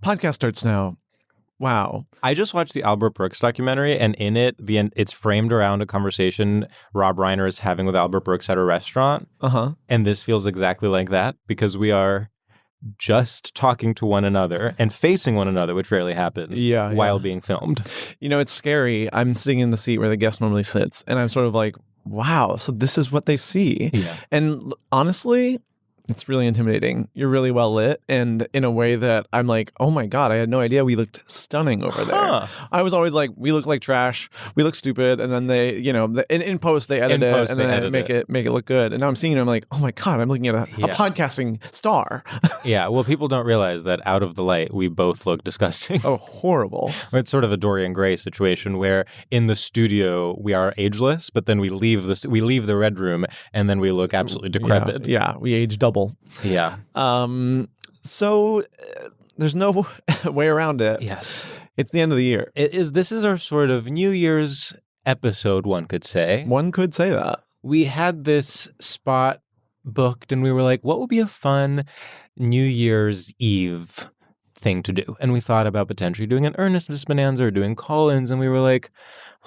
podcast starts now. Wow. I just watched the Albert Brooks documentary, and in it, it's framed around a conversation Rob Reiner is having with Albert Brooks at a restaurant. Uh-huh. And this feels exactly like that because we are just talking to one another and facing one another, which rarely happens, while being filmed. You know, it's scary. I'm sitting in the seat where the guest normally sits, and I'm sort of like, wow, so this is what they see. Yeah. And honestly, it's really intimidating. You're really well lit, and in a way that I'm like, oh my God, I had no idea we looked stunning over there. I was always like, we look like trash, we look stupid, and then they, you know, in post they edit it and then make it look good. And now I'm seeing it, I'm like, oh my God, I'm looking at a podcasting star. Yeah, well, people don't realize that out of the light, we both look disgusting. Oh, horrible. It's sort of a Dorian Gray situation where in the studio we are ageless, but then we leave the red room and then we look absolutely decrepit. Yeah, we age double. Yeah. So there's no way around it. Yes. It's the end of the year. This is our sort of New Year's episode, one could say. One could say that. We had this spot booked and we were like, what would be a fun New Year's Eve thing to do? And we thought about potentially doing an earnestness bonanza or doing call-ins, and we were like,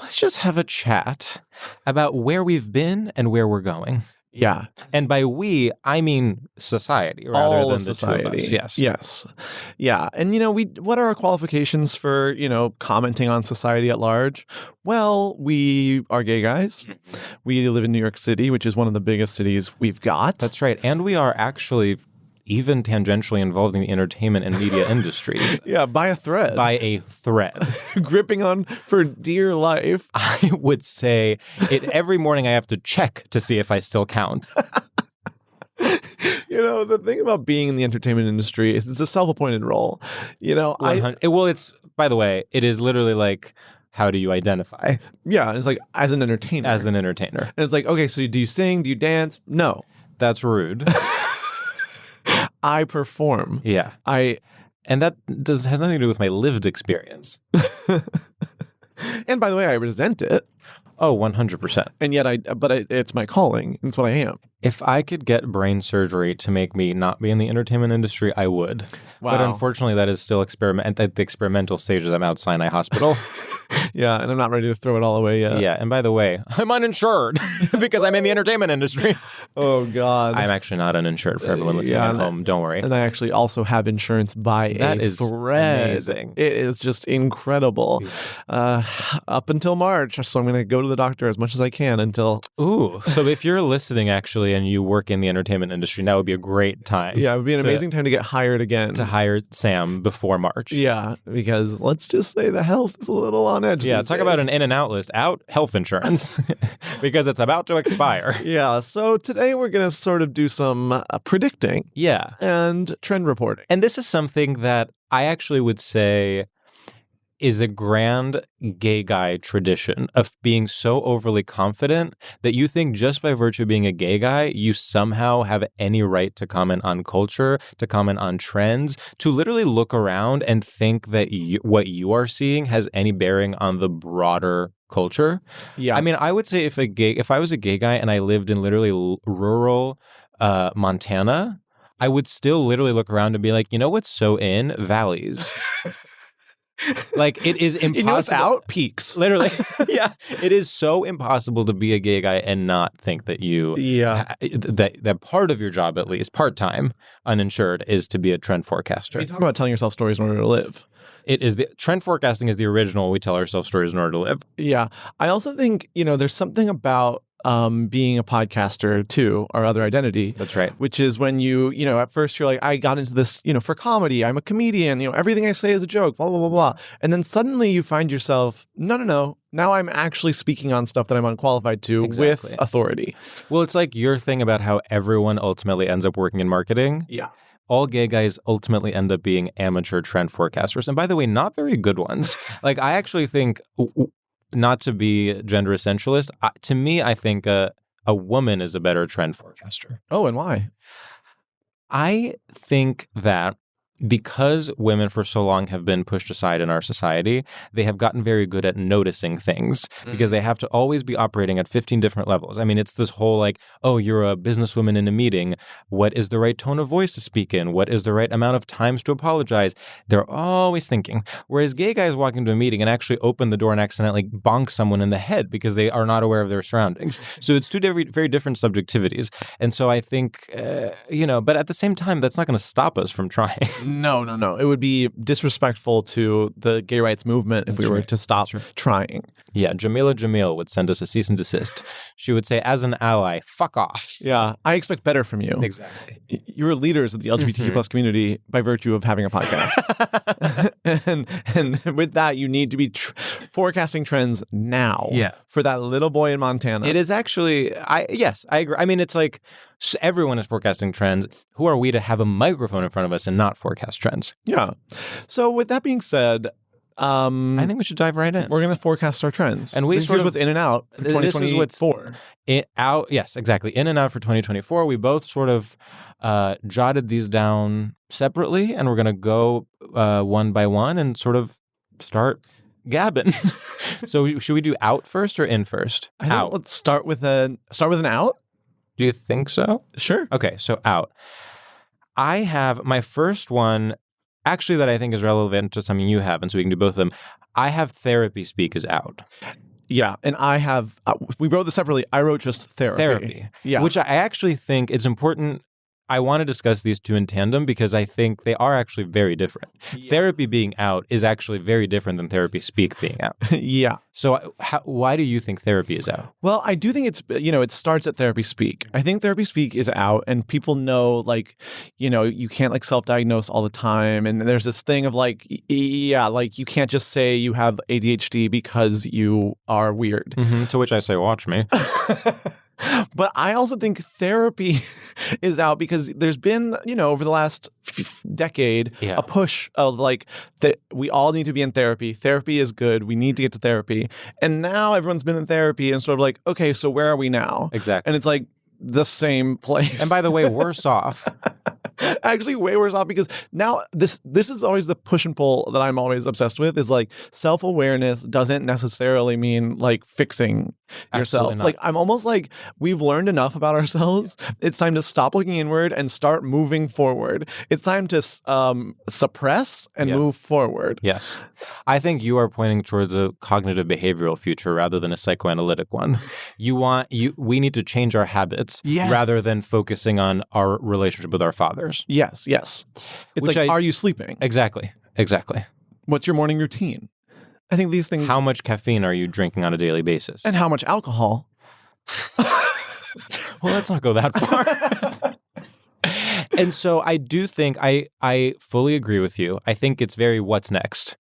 let's just have a chat about where we've been and where we're going. Yeah. And by we, I mean society rather all than of the society. two of us. Yes. Yes. Yeah. And, you know, what are our qualifications for, you know, commenting on society at large? Well, we are gay guys. We live in New York City, which is one of the biggest cities we've got. That's right. And we are actually even tangentially involved in the entertainment and media industries. Yeah, by a thread. Gripping on for dear life. I would say every morning I have to check to see if I still count. You know, the thing about being in the entertainment industry is it's a self-appointed role. You know, it's, by the way, it is literally like, how do you identify? Yeah, it's like as an entertainer. As an entertainer. And it's like, okay, so do you sing? Do you dance? No. That's rude. I perform. Yeah. And that has nothing to do with my lived experience. And by the way, I resent it. Oh, 100%. And yet it's my calling. It's what I am. If I could get brain surgery to make me not be in the entertainment industry, I would. Wow. But unfortunately, that is still at the experimental stages. I'm out Sinai Hospital. Yeah, and I'm not ready to throw it all away yet. Yeah, and by the way, I'm uninsured because I'm in the entertainment industry. Oh, God. I'm actually not uninsured for everyone listening at home. Don't worry. And I actually also have insurance by that a is thread. Amazing. It is just incredible. Up until March, so I'm going to go to the doctor as much as I can until... Ooh, so if you're listening, actually, and you work in the entertainment industry, that would be a great time. Yeah, it would be an amazing time to get hired again. To hire Sam before March. Yeah, because let's just say the health is a little on edge. Yeah, talk about an in and out list. Out health insurance because it's about to expire. Yeah, so today we're going to sort of do some predicting. Yeah. And trend reporting. And this is something that I actually would say is a grand gay guy tradition of being so overly confident that you think just by virtue of being a gay guy, you somehow have any right to comment on culture, to comment on trends, to literally look around and think that what you are seeing has any bearing on the broader culture. Yeah. I mean, I would say if I was a gay guy and I lived in literally rural Montana, I would still literally look around and be like, you know what's so in? Valleys. Like, it is impossible. You know what's out? Peaks. Literally. Yeah. It is so impossible to be a gay guy and not think that that part of your job, at least part-time, uninsured, is to be a trend forecaster. You talk about telling yourself stories in order to live. It is trend forecasting is the original. We tell ourselves stories in order to live. Yeah. I also think, there's something about being a podcaster too, our other identity. That's right. Which is when at first you're like, I got into this, for comedy. I'm a comedian. Everything I say is a joke, blah, blah, blah, blah. And then suddenly you find yourself, no. Now I'm actually speaking on stuff that I'm unqualified to with authority. Well, it's like your thing about how everyone ultimately ends up working in marketing. Yeah. All gay guys ultimately end up being amateur trend forecasters. And by the way, not very good ones. Like, I actually think... Not to be gender essentialist, to me, I think a woman is a better trend forecaster. Oh, and why? I think that because women for so long have been pushed aside in our society, they have gotten very good at noticing things because they have to always be operating at 15 different levels. I mean, it's this whole like, oh, you're a businesswoman in a meeting. What is the right tone of voice to speak in? What is the right amount of times to apologize? They're always thinking. Whereas gay guys walk into a meeting and actually open the door and accidentally bonk someone in the head because they are not aware of their surroundings. So it's two very different subjectivities. And so I think, but at the same time, that's not going to stop us from trying. No. It would be disrespectful to the gay rights movement if we were to stop trying. Yeah, Jamila Jamil would send us a cease and desist. She would say, as an ally, fuck off. Yeah, I expect better from you. Exactly. You're leaders of the LGBTQ plus community by virtue of having a podcast. and with that, you need to be forecasting trends now. Yeah. For that little boy in Montana. It is actually, yes, I agree. I mean, it's like everyone is forecasting trends. Who are we to have a microphone in front of us and not forecast trends? Yeah. So with that being said, I think we should dive right in. We're going to forecast our trends. And here's what's in and out for 2024. Yes, exactly. In and out for 2024. We both sort of jotted these down separately, and we're going to go one by one and sort of start gabbing. So should we do out first or in first? Out. Let's start with an out. Do you think so? Sure. Okay, so out. I have my first one, actually, that I think is relevant to something you have, and so we can do both of them. I have therapy speak is out. Yeah, and I have, we wrote this separately. I wrote just therapy. Yeah. Which I actually think it's important. I want to discuss these two in tandem because I think they are actually very different. Yeah. Therapy being out is actually very different than therapy speak being out. Yeah. So why do you think therapy is out? Well, I do think it starts at therapy speak. I think therapy speak is out and people know you can't self-diagnose all the time. And there's this thing of you can't just say you have ADHD because you are weird. Mm-hmm. To which I say, watch me. But I also think therapy is out because there's been, over the last decade, a push of that we all need to be in therapy. Therapy is good. We need to get to therapy. And now everyone's been in therapy and sort of okay, so where are we now? Exactly. And it's the same place. And by the way, worse off. Actually, way worse off because now this is always the push and pull that I'm always obsessed with is self-awareness doesn't necessarily mean fixing yourself. I'm almost we've learned enough about ourselves. Yeah. It's time to stop looking inward and start moving forward. It's time to suppress and move forward. Yes. I think you are pointing towards a cognitive behavioral future rather than a psychoanalytic one. We need to change our habits rather than focusing on our relationship with our fathers. Yes. It's are you sleeping? Exactly. What's your morning routine? I think these things... How much caffeine are you drinking on a daily basis? And how much alcohol? Well, let's not go that far. And so I do think I fully agree with you. I think it's very what's next.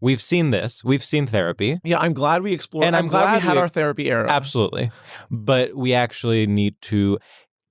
We've seen this. We've seen therapy. Yeah, I'm glad we explored. And I'm glad we had our therapy era. Absolutely. But we actually need to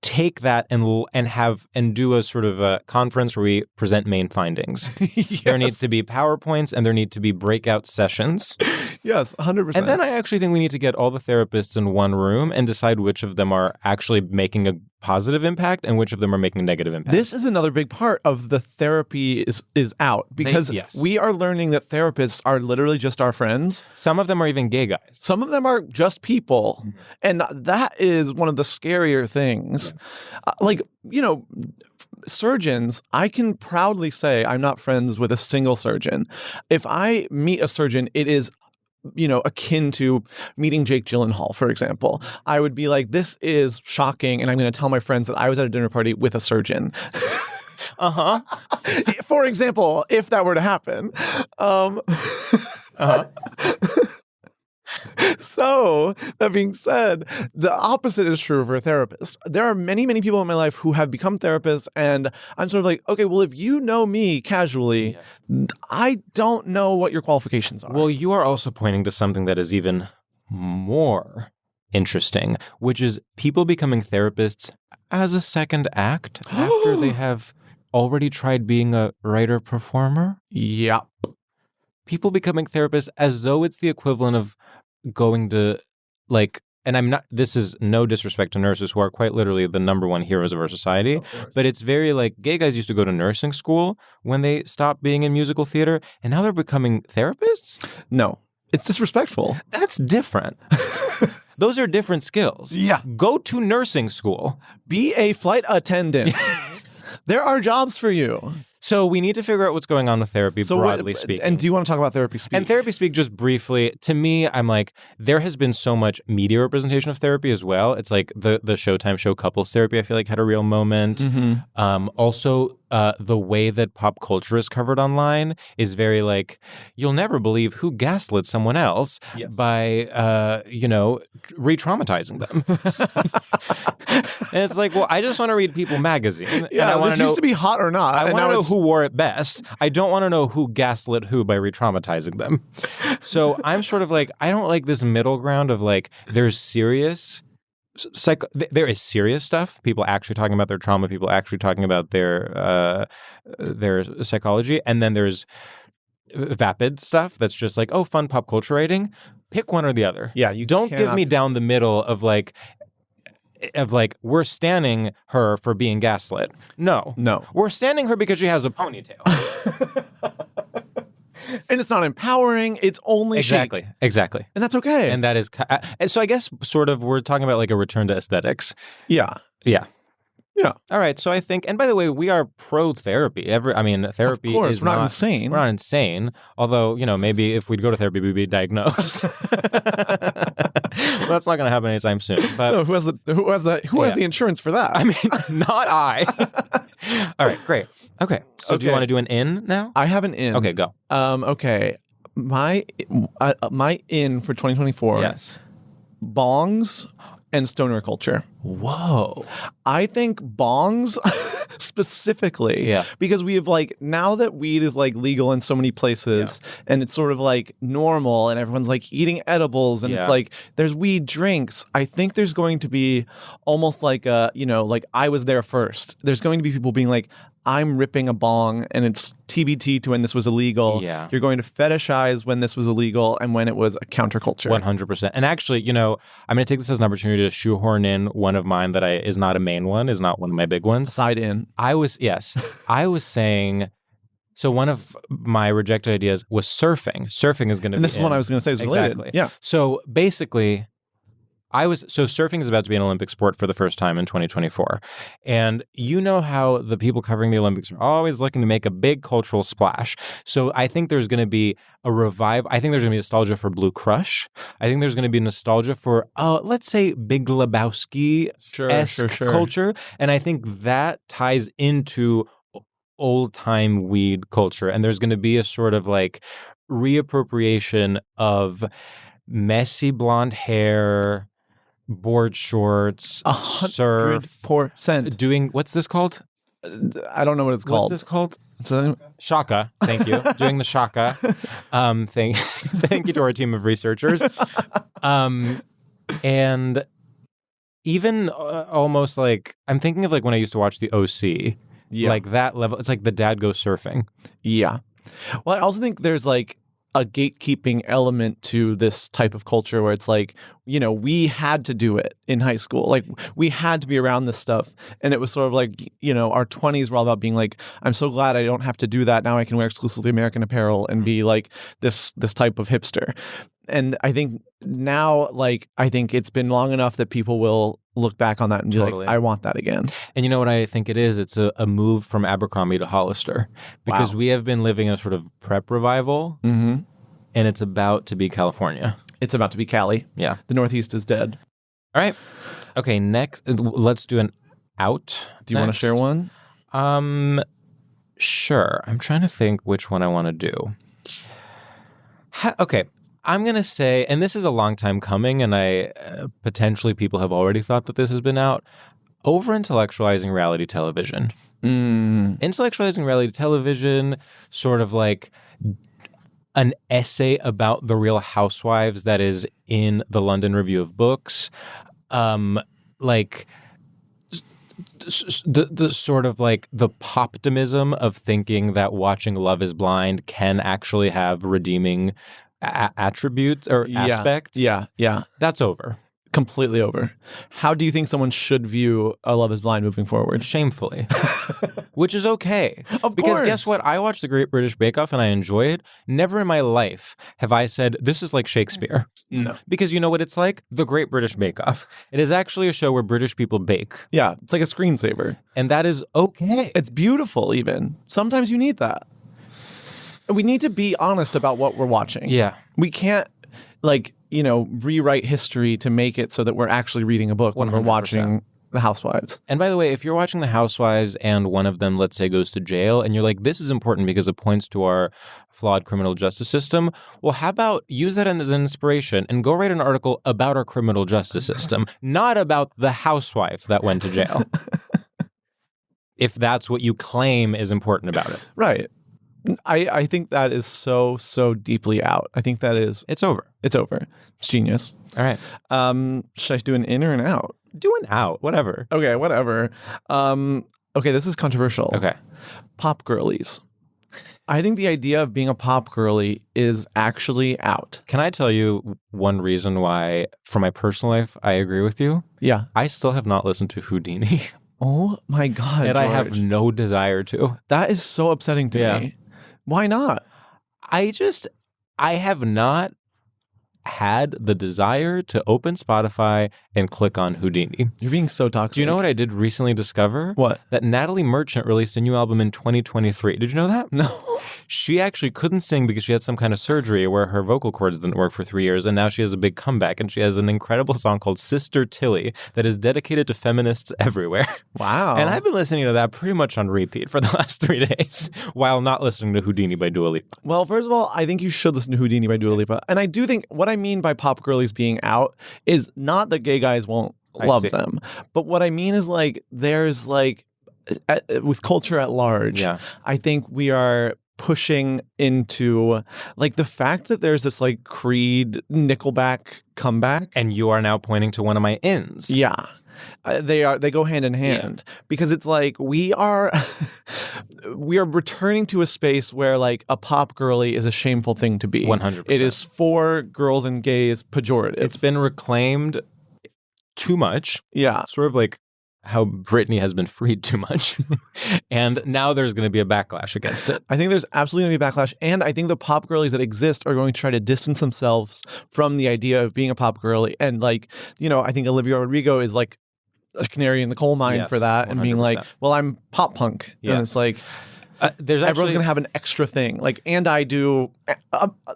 take that and do a sort of a conference where we present main findings. Yes. There needs to be PowerPoints and there need to be breakout sessions. Yes, 100%. And then I actually think we need to get all the therapists in one room and decide which of them are actually making a positive impact and which of them are making a negative impact. This is another big part of the therapy is out because we are learning that therapists are literally just our friends. Some of them are even gay guys. Some of them are just people. Mm-hmm. And that is one of the scarier things. Yeah. Surgeons, I can proudly say I'm not friends with a single surgeon. If I meet a surgeon, it is akin to meeting Jake Gyllenhaal, for example. I would be this is shocking, and I'm going to tell my friends that I was at a dinner party with a surgeon. Uh-huh. For example, if that were to happen. Uh-huh. So, that being said, the opposite is true for a therapist. There are many, many people in my life who have become therapists, and I'm sort of okay, well, if you know me casually, I don't know what your qualifications are. Well, you are also pointing to something that is even more interesting, which is people becoming therapists as a second act after they have already tried being a writer-performer. Yeah. People becoming therapists as though it's the equivalent of going to and I'm not, this is no disrespect to nurses who are quite literally the number one heroes of our society, but it's very like gay guys used to go to nursing school when they stopped being in musical theater, and now they're becoming therapists? No, it's disrespectful. That's different. Those are different skills. Yeah. Go to nursing school. Be a flight attendant. There are jobs for you. So we need to figure out what's going on with therapy, broadly speaking. And do you want to talk about therapy speak? And therapy speak, just briefly, to me, I'm like, there has been so much media representation of therapy as well. It's like the Showtime show Couples Therapy, I feel like, had a real moment. Also, the way that pop culture is covered online is very like, you'll never believe who gaslit someone else by, re-traumatizing them. And it's like, well, I just want to read People magazine. Yeah, and I want this to know, used to be hot or not. I want to know who wore it best. I don't want to know who gaslit who by re-traumatizing them. So I'm sort of like, I don't like this middle ground of like, there's serious there is serious stuff. People actually talking about their trauma. People actually talking about their psychology. And then there's vapid stuff that's just like, oh, fun pop culture writing. Pick one or the other. Yeah, you don't give me down the middle of like we're standing her for being gaslit. No. We're standing her because she has a ponytail. And it's not empowering. It's only Exactly. And that's okay. And that is, and so I guess sort of we're talking about like a return to aesthetics. Yeah. All right. So I think, and by the way, we are pro therapy. Therapy of course, is we're not insane. We're not insane. Although, maybe if we'd go to therapy, we'd be diagnosed. Well, that's not going to happen anytime soon. But no, who has the insurance for that? I mean, not I. All right, great. Okay. So do you want to do an in now? I have an in. Okay, go. Okay. My in for 2024. Yes. Bongs and stoner culture. Whoa. I think bongs specifically, because we have like, now that weed is like legal in so many places and it's sort of like normal and everyone's like eating edibles and it's like there's weed drinks. I think there's going to be almost like like I was there first. There's going to be people being like, I'm ripping a bong and it's TBT to when this was illegal. Yeah. You're going to fetishize when this was illegal and when it was a counterculture. 100%. And actually, I'm going to take this as an opportunity to shoehorn in one of mine that is not a main one, is not one of my big ones. Side in. I was saying, so one of my rejected ideas was surfing. Surfing is going to be And this is what I was going to say is related. Exactly. Yeah. So basically, surfing is about to be an Olympic sport for the first time in 2024. And you know how the people covering the Olympics are always looking to make a big cultural splash. So I think there's going to be a revive. I think there's going to be nostalgia for Blue Crush. I think there's going to be nostalgia for, let's say, Big Lebowski-esque culture. And I think that ties into old-time weed culture. And there's going to be a sort of like reappropriation of messy blonde hair, board shorts, surf, 100%. doing, what's this called? I don't know what it's called. What's this called? Shaka. Thank you. Doing the shaka. Thank you to our team of researchers. And even almost like, I'm thinking of like when I used to watch the OC. Yeah. Like that level. It's like the dad goes surfing. Yeah. Well, I also think there's like a gatekeeping element to this type of culture where it's like, we had to do it in high school. Like we had to be around this stuff. And it was sort of like, our 20s were all about being like, I'm so glad I don't have to do that. Now I can wear exclusively American apparel and be like this type of hipster. And I think now, I think it's been long enough that people will look back on that and be like, I want that again. And you know what I think it is? It's a move from Abercrombie to Hollister. Because we have been living a sort of prep revival, and it's about to be California. It's about to be Cali. Yeah. The Northeast is dead. All right. Okay, next, let's do an out. Do you want to share one? Sure. I'm trying to think which one I want to do. Okay. I'm going to say, and this is a long time coming, and potentially people have already thought that this has been out, over-intellectualizing reality television. Intellectualizing reality television, sort of like an essay about the Real Housewives that is in the London Review of Books, like the sort of like the poptimism of thinking that watching Love is Blind can actually have redeeming attributes or aspects. Yeah. That's over. Completely over. How do you think someone should view A Love is Blind moving forward? Shamefully. Which is okay. Of because course. guess what? I watched The Great British Bake Off and I enjoy it. Never in my life have I said, this is like Shakespeare. No. Because you know what it's like? The Great British Bake Off. It is actually a show where British people bake. Yeah, it's like a screensaver. And that is okay. It's beautiful even. Sometimes you need that. We need to be honest about what we're watching. Yeah. We can't, rewrite history to make it so that we're actually reading a book when we're 100%. watching The Housewives. And by the way, if you're watching The Housewives and one of them, let's say, goes to jail, and you're like, this is important because it points to our flawed criminal justice system, well, how about use that as an inspiration and go write an article about our criminal justice system, not about the housewife that went to jail. If that's what you claim is important about it. Right. I think that is so deeply out. I think that is... It's over. It's over. It's genius. All right. Should I do an in or an out? Do an out, whatever. Okay, whatever. Okay, this is controversial. Okay. Pop girlies. I think the idea of being a pop girly is actually out. Can I tell you one reason why, for my personal life, I agree with you? Yeah. I still have not listened to Houdini. Oh my God, And George. I have no desire to. That is so upsetting to me. Why not? I have not had the desire to open Spotify and click on Houdini. You're being so toxic. Do you know what I did recently discover? What? That Natalie Merchant released a new album in 2023. Did you know that? No. She actually couldn't sing because she had some kind of surgery where her vocal cords didn't work for 3 years, and now she has a big comeback, and she has an incredible song called Sister Tilly that is dedicated to feminists everywhere. Wow. And I've been listening to that pretty much on repeat for the last 3 days while not listening to Houdini by Dua Lipa. Well, first of all, I think you should listen to Houdini by Dua Lipa. And I do think what I mean by pop girlies being out is not that gay guys won't love them. But what I mean is there's with culture at large, I think we are pushing into the fact that there's this Creed Nickelback comeback. And you are now pointing to one of my ins. Yeah. They go hand in hand because it's we are returning to a space where a pop girly is a shameful thing to be. 100%. It is for girls and gays pejorative. It's been reclaimed too much. Yeah. Sort of like how Britney has been freed too much. And now there's going to be a backlash against it. I think there's absolutely going to be a backlash. And I think the pop girlies that exist are going to try to distance themselves from the idea of being a pop girly. And I think Olivia Rodrigo is a canary in the coal mine for that. 100%. And being well, I'm pop punk. Yes. And it's everyone's going to have an extra thing. And I do,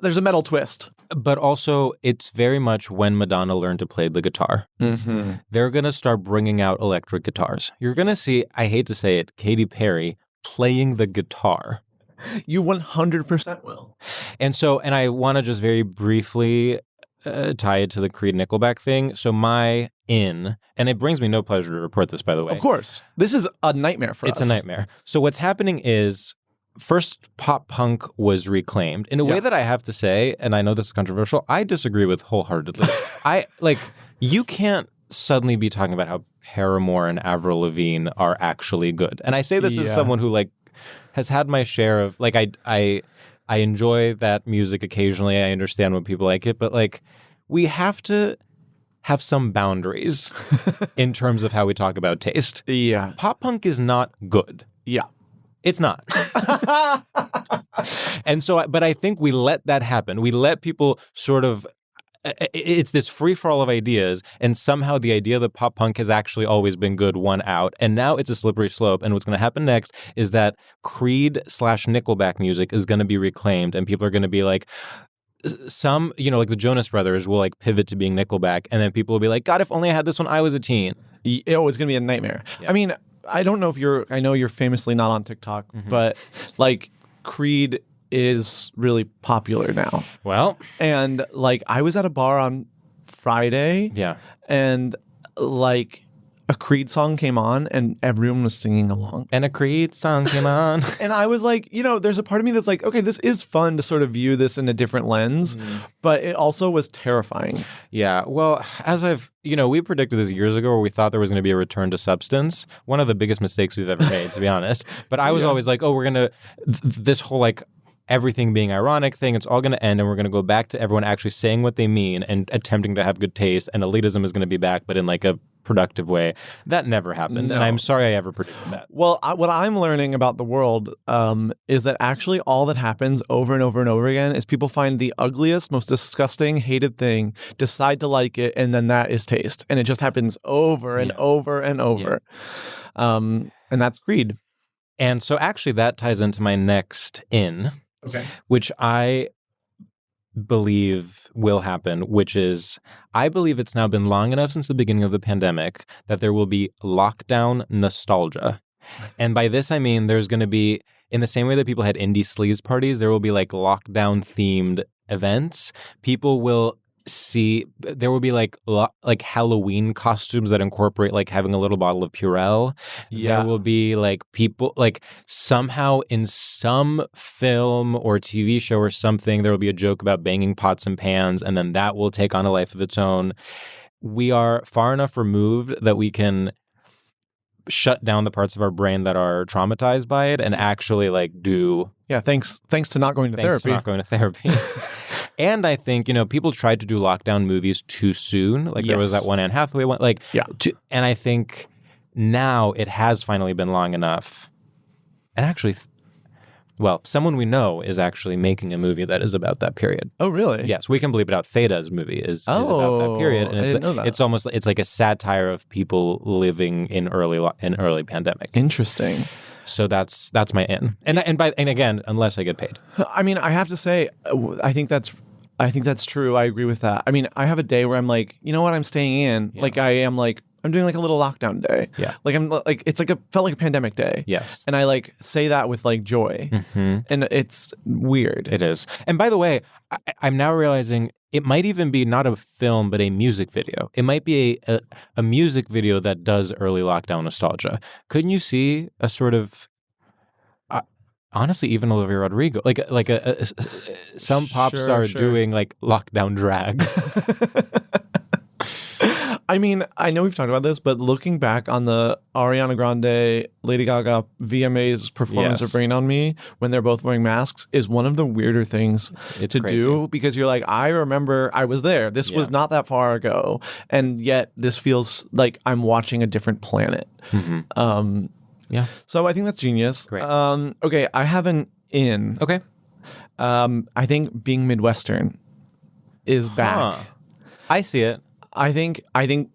there's a metal twist. But also, it's very much when Madonna learned to play the guitar. Mm-hmm. They're going to start bringing out electric guitars. You're going to see, I hate to say it, Katy Perry playing the guitar. You 100% will. And I want to just very briefly tie it to the Creed Nickelback thing. So my in, and it brings me no pleasure to report this, by the way. Of course. This is a nightmare for us. It's a nightmare. So what's happening is, first, pop punk was reclaimed in a way that I have to say, and I know this is controversial, I disagree with wholeheartedly. You can't suddenly be talking about how Paramore and Avril Lavigne are actually good. And I say this as someone who has had my share of I enjoy that music occasionally. I understand when people like it, but we have to have some boundaries in terms of how we talk about taste. Yeah. Pop punk is not good. Yeah. It's not. But I think we let that happen. We let people sort of, it's this free-for-all of ideas, and somehow the idea that pop punk has actually always been good won out, and now it's a slippery slope, and what's going to happen next is that Creed/Nickelback music is going to be reclaimed, and people are going to be some, the Jonas Brothers will pivot to being Nickelback, and then people will be God, if only I had this when I was a teen. It's going to be a nightmare. Yeah. I mean, I don't know if I know you're famously not on TikTok, but Creed is really popular now. Well. And I was at a bar on Friday. Yeah. And a Creed song came on and everyone was singing along. And a Creed song came on. And I was there's a part of me that's okay, this is fun to sort of view this in a different lens, but it also was terrifying. Yeah. Well, as we predicted this years ago where we thought there was going to be a return to substance. One of the biggest mistakes we've ever made, to be honest. But I was always we're going to, this whole everything being ironic thing. It's all going to end, and we're going to go back to everyone actually saying what they mean and attempting to have good taste, and elitism is going to be back, but in like a productive way. That never happened, No. and I'm sorry I ever predicted that. Well, what I'm learning about the world is that actually all that happens over and over and over again is people find the ugliest, most disgusting, hated thing, decide to like it, and then that is taste. And it just happens over and over and over. And that's greed. And so actually that ties into my next which I believe will happen, which is I believe it's now been long enough since the beginning of the pandemic that there will be lockdown nostalgia. And by this, I mean there's going to be, in the same way that people had indie sleaze parties, there will be like lockdown themed events. People will there will be like Halloween costumes that incorporate like having a little bottle of Purell. There will be like people like somehow in some film or TV show or something, there will be a joke about banging pots and pans, and then that will take on a life of its own. We are far enough removed that we can shut down the parts of our brain that are traumatized by it and actually like do thanks to not going to therapy. And I think, people tried to do lockdown movies too soon. Like there was that one Anne Hathaway one. And I think now it has finally been long enough. And actually, someone we know is actually making a movie that is about that period. Oh, really? Yes, we can believe it out. Theta's movie is about that period. And I didn't know that. It's almost, it's like a satire of people living in early pandemic. Interesting. So that's my in. And again, unless I get paid. I mean, I have to say, I think that's true. I agree with that. I mean, I have a day where I'm like, you know what, I'm staying in. Like I am like, I'm doing like a little lockdown day. Yeah. Like I'm like, it's like felt like a pandemic day. Yes. And I like say that with like joy. Mm-hmm. And it's weird. It is. And by the way, I'm now realizing it might even be not a film, but a music video. It might be a music video that does early lockdown nostalgia. Couldn't you see a sort of, honestly, even Olivia Rodrigo, like some pop star doing like lockdown drag? I mean, I know we've talked about this, but looking back on the Ariana Grande, Lady Gaga VMA's performance of Rain on Me when they're both wearing masks is one of the weirder things to do, because you're like, I remember I was there. This was not that far ago. And yet this feels like I'm watching a different planet. Mm-hmm. So I think that's genius. Great. Okay, I have an in. Okay. I think being midwestern is back. I see it. I think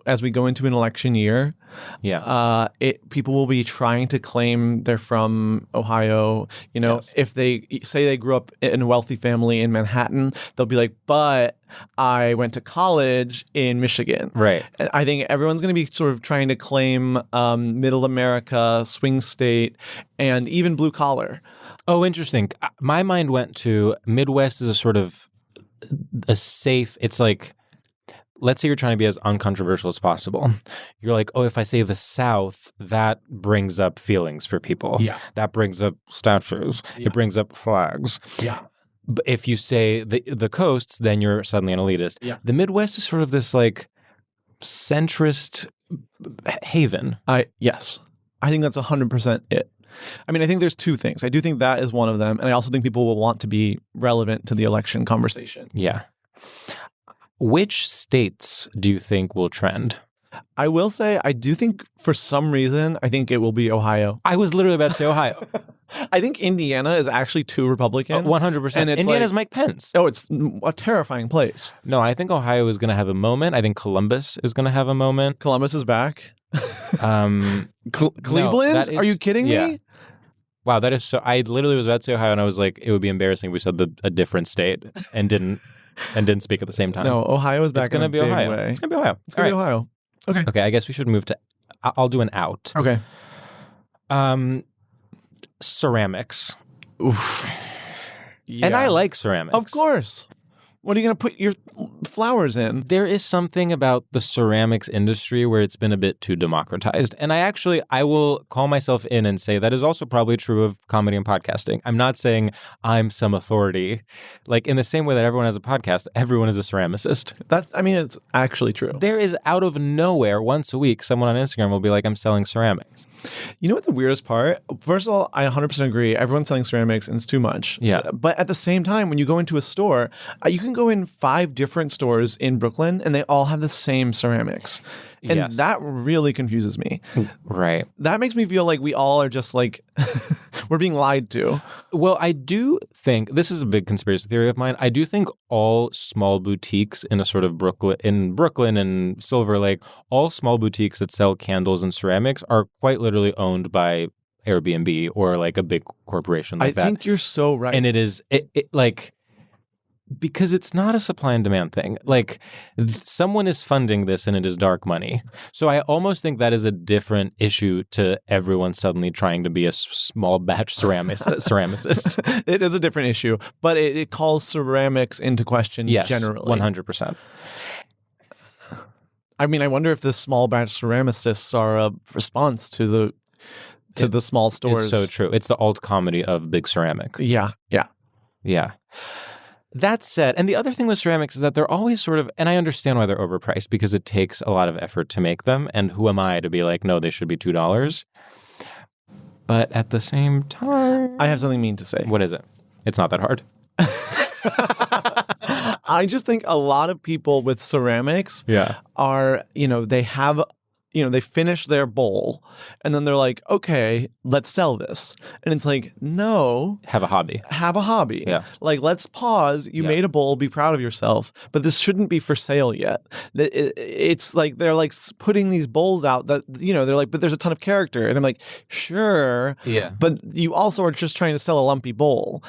as we go into an election year, people will be trying to claim they're from Ohio. If they say they grew up in a wealthy family in Manhattan, they'll be like, but I went to college in Michigan. Right. And I think everyone's going to be sort of trying to claim middle America, swing state, and even blue collar. Oh, interesting. My mind went to Midwest as a sort of a safe, it's like, let's say you're trying to be as uncontroversial as possible. You're like, oh, if I say the South, that brings up feelings for people. Yeah. That brings up statues. Yeah. It brings up flags. Yeah. But if you say the coasts, then you're suddenly an elitist. Yeah. The Midwest is sort of this like centrist haven. Yes. I think that's 100% it. I mean, I think there's two things. I do think that is one of them. And I also think people will want to be relevant to the election conversation. Yeah. Which states do you think will trend? I will say, I do think for some reason, I think it will be Ohio. I was literally about to say Ohio. I think Indiana is actually too Republican. 100%. And Indiana's Mike Pence. Oh, it's a terrifying place. No, I think Ohio is going to have a moment. I think Columbus is going to have a moment. Columbus is back. Cleveland? Are you kidding me? Wow, that is so... I literally was about to say Ohio, and I was like, it would be embarrassing if we said a different state and didn't speak at the same time. No, Ohio is back. It's going to be Ohio. Way. It's going to be Ohio. It's going to be Ohio. Okay. Okay, I guess we should move to... I'll do an out. Okay. Ceramics. Oof. Yeah. And I like ceramics. Of course. What are you going to put your flowers in. There is something about the ceramics industry where it's been a bit too democratized. And I will call myself in and say that is also probably true of comedy and podcasting. I'm not saying I'm some authority. Like in the same way that everyone has a podcast, everyone is a ceramicist. It's actually true. There is out of nowhere, once a week, someone on Instagram will be like, I'm selling ceramics. You know what the weirdest part? First of all, I 100% agree. Everyone's selling ceramics and it's too much. Yeah. But at the same time, when you go into a store, you can go in 5 different stores in Brooklyn and they all have the same ceramics. And that really confuses me. Right. That makes me feel like we all are just like, we're being lied to. Well, I do think, this is a big conspiracy theory of mine, I do think all small boutiques in a sort of Brooklyn and Silver Lake, all small boutiques that sell candles and ceramics are quite literally owned by Airbnb or like a big corporation like that. I think you're so right. And it is, like, because it's not a supply and demand thing. Like, someone is funding this and it is dark money. So I almost think that is a different issue to everyone suddenly trying to be a small batch ceramicist. It is a different issue, but it calls ceramics into question generally. 100%. I mean, I wonder if the small batch ceramicists are a response to the small stores. It's so true. It's the alt comedy of big ceramic. Yeah. That said, and the other thing with ceramics is that they're always sort of, and I understand why they're overpriced because it takes a lot of effort to make them. And who am I to be like, no, they should be $2. But at the same time, I have something mean to say. What is it? It's not that hard. I just think a lot of people with ceramics are, they finish their bowl and then they're like, okay, let's sell this. And it's like, no. Have a hobby. Yeah. Like, let's pause. You made a bowl. Be proud of yourself. But this shouldn't be for sale yet. It's like they're like putting these bowls out that, they're like, but there's a ton of character. And I'm like, sure. Yeah. But you also are just trying to sell a lumpy bowl.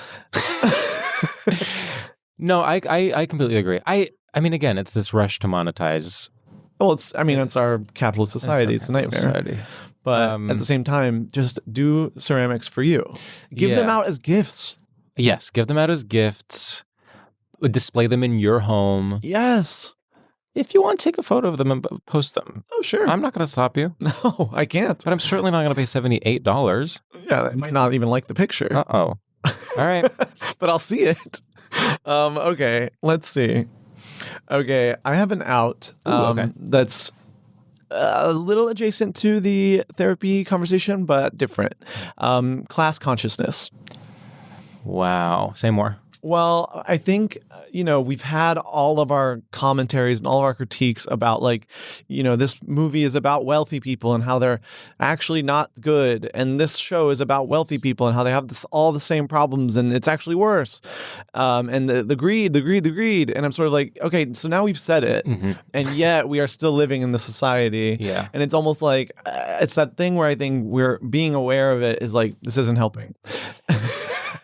No, I completely agree. I mean, again, it's this rush to monetize. Well, it's our capitalist society. It's a nightmare. Society. But at the same time, just do ceramics for you. Give them out as gifts. Yes, give them out as gifts. Display them in your home. Yes. If you want, take a photo of them and post them. Oh, sure. I'm not going to stop you. No, I can't. But I'm certainly not going to pay $78. Yeah, I might not even like the picture. Uh-oh. All right. But I'll see it. Okay, let's see. Okay, I have an out that's a little adjacent to the therapy conversation, but different. Class consciousness. Wow. Say more. Well, I think, we've had all of our commentaries and all of our critiques about this movie is about wealthy people and how they're actually not good. And this show is about wealthy people and how they have all the same problems and it's actually worse. And the greed. And I'm sort of like, okay, so now we've said it. Mm-hmm. And yet we are still living in the society. Yeah. And it's almost like, it's that thing where I think we're being aware of it is like, this isn't helping.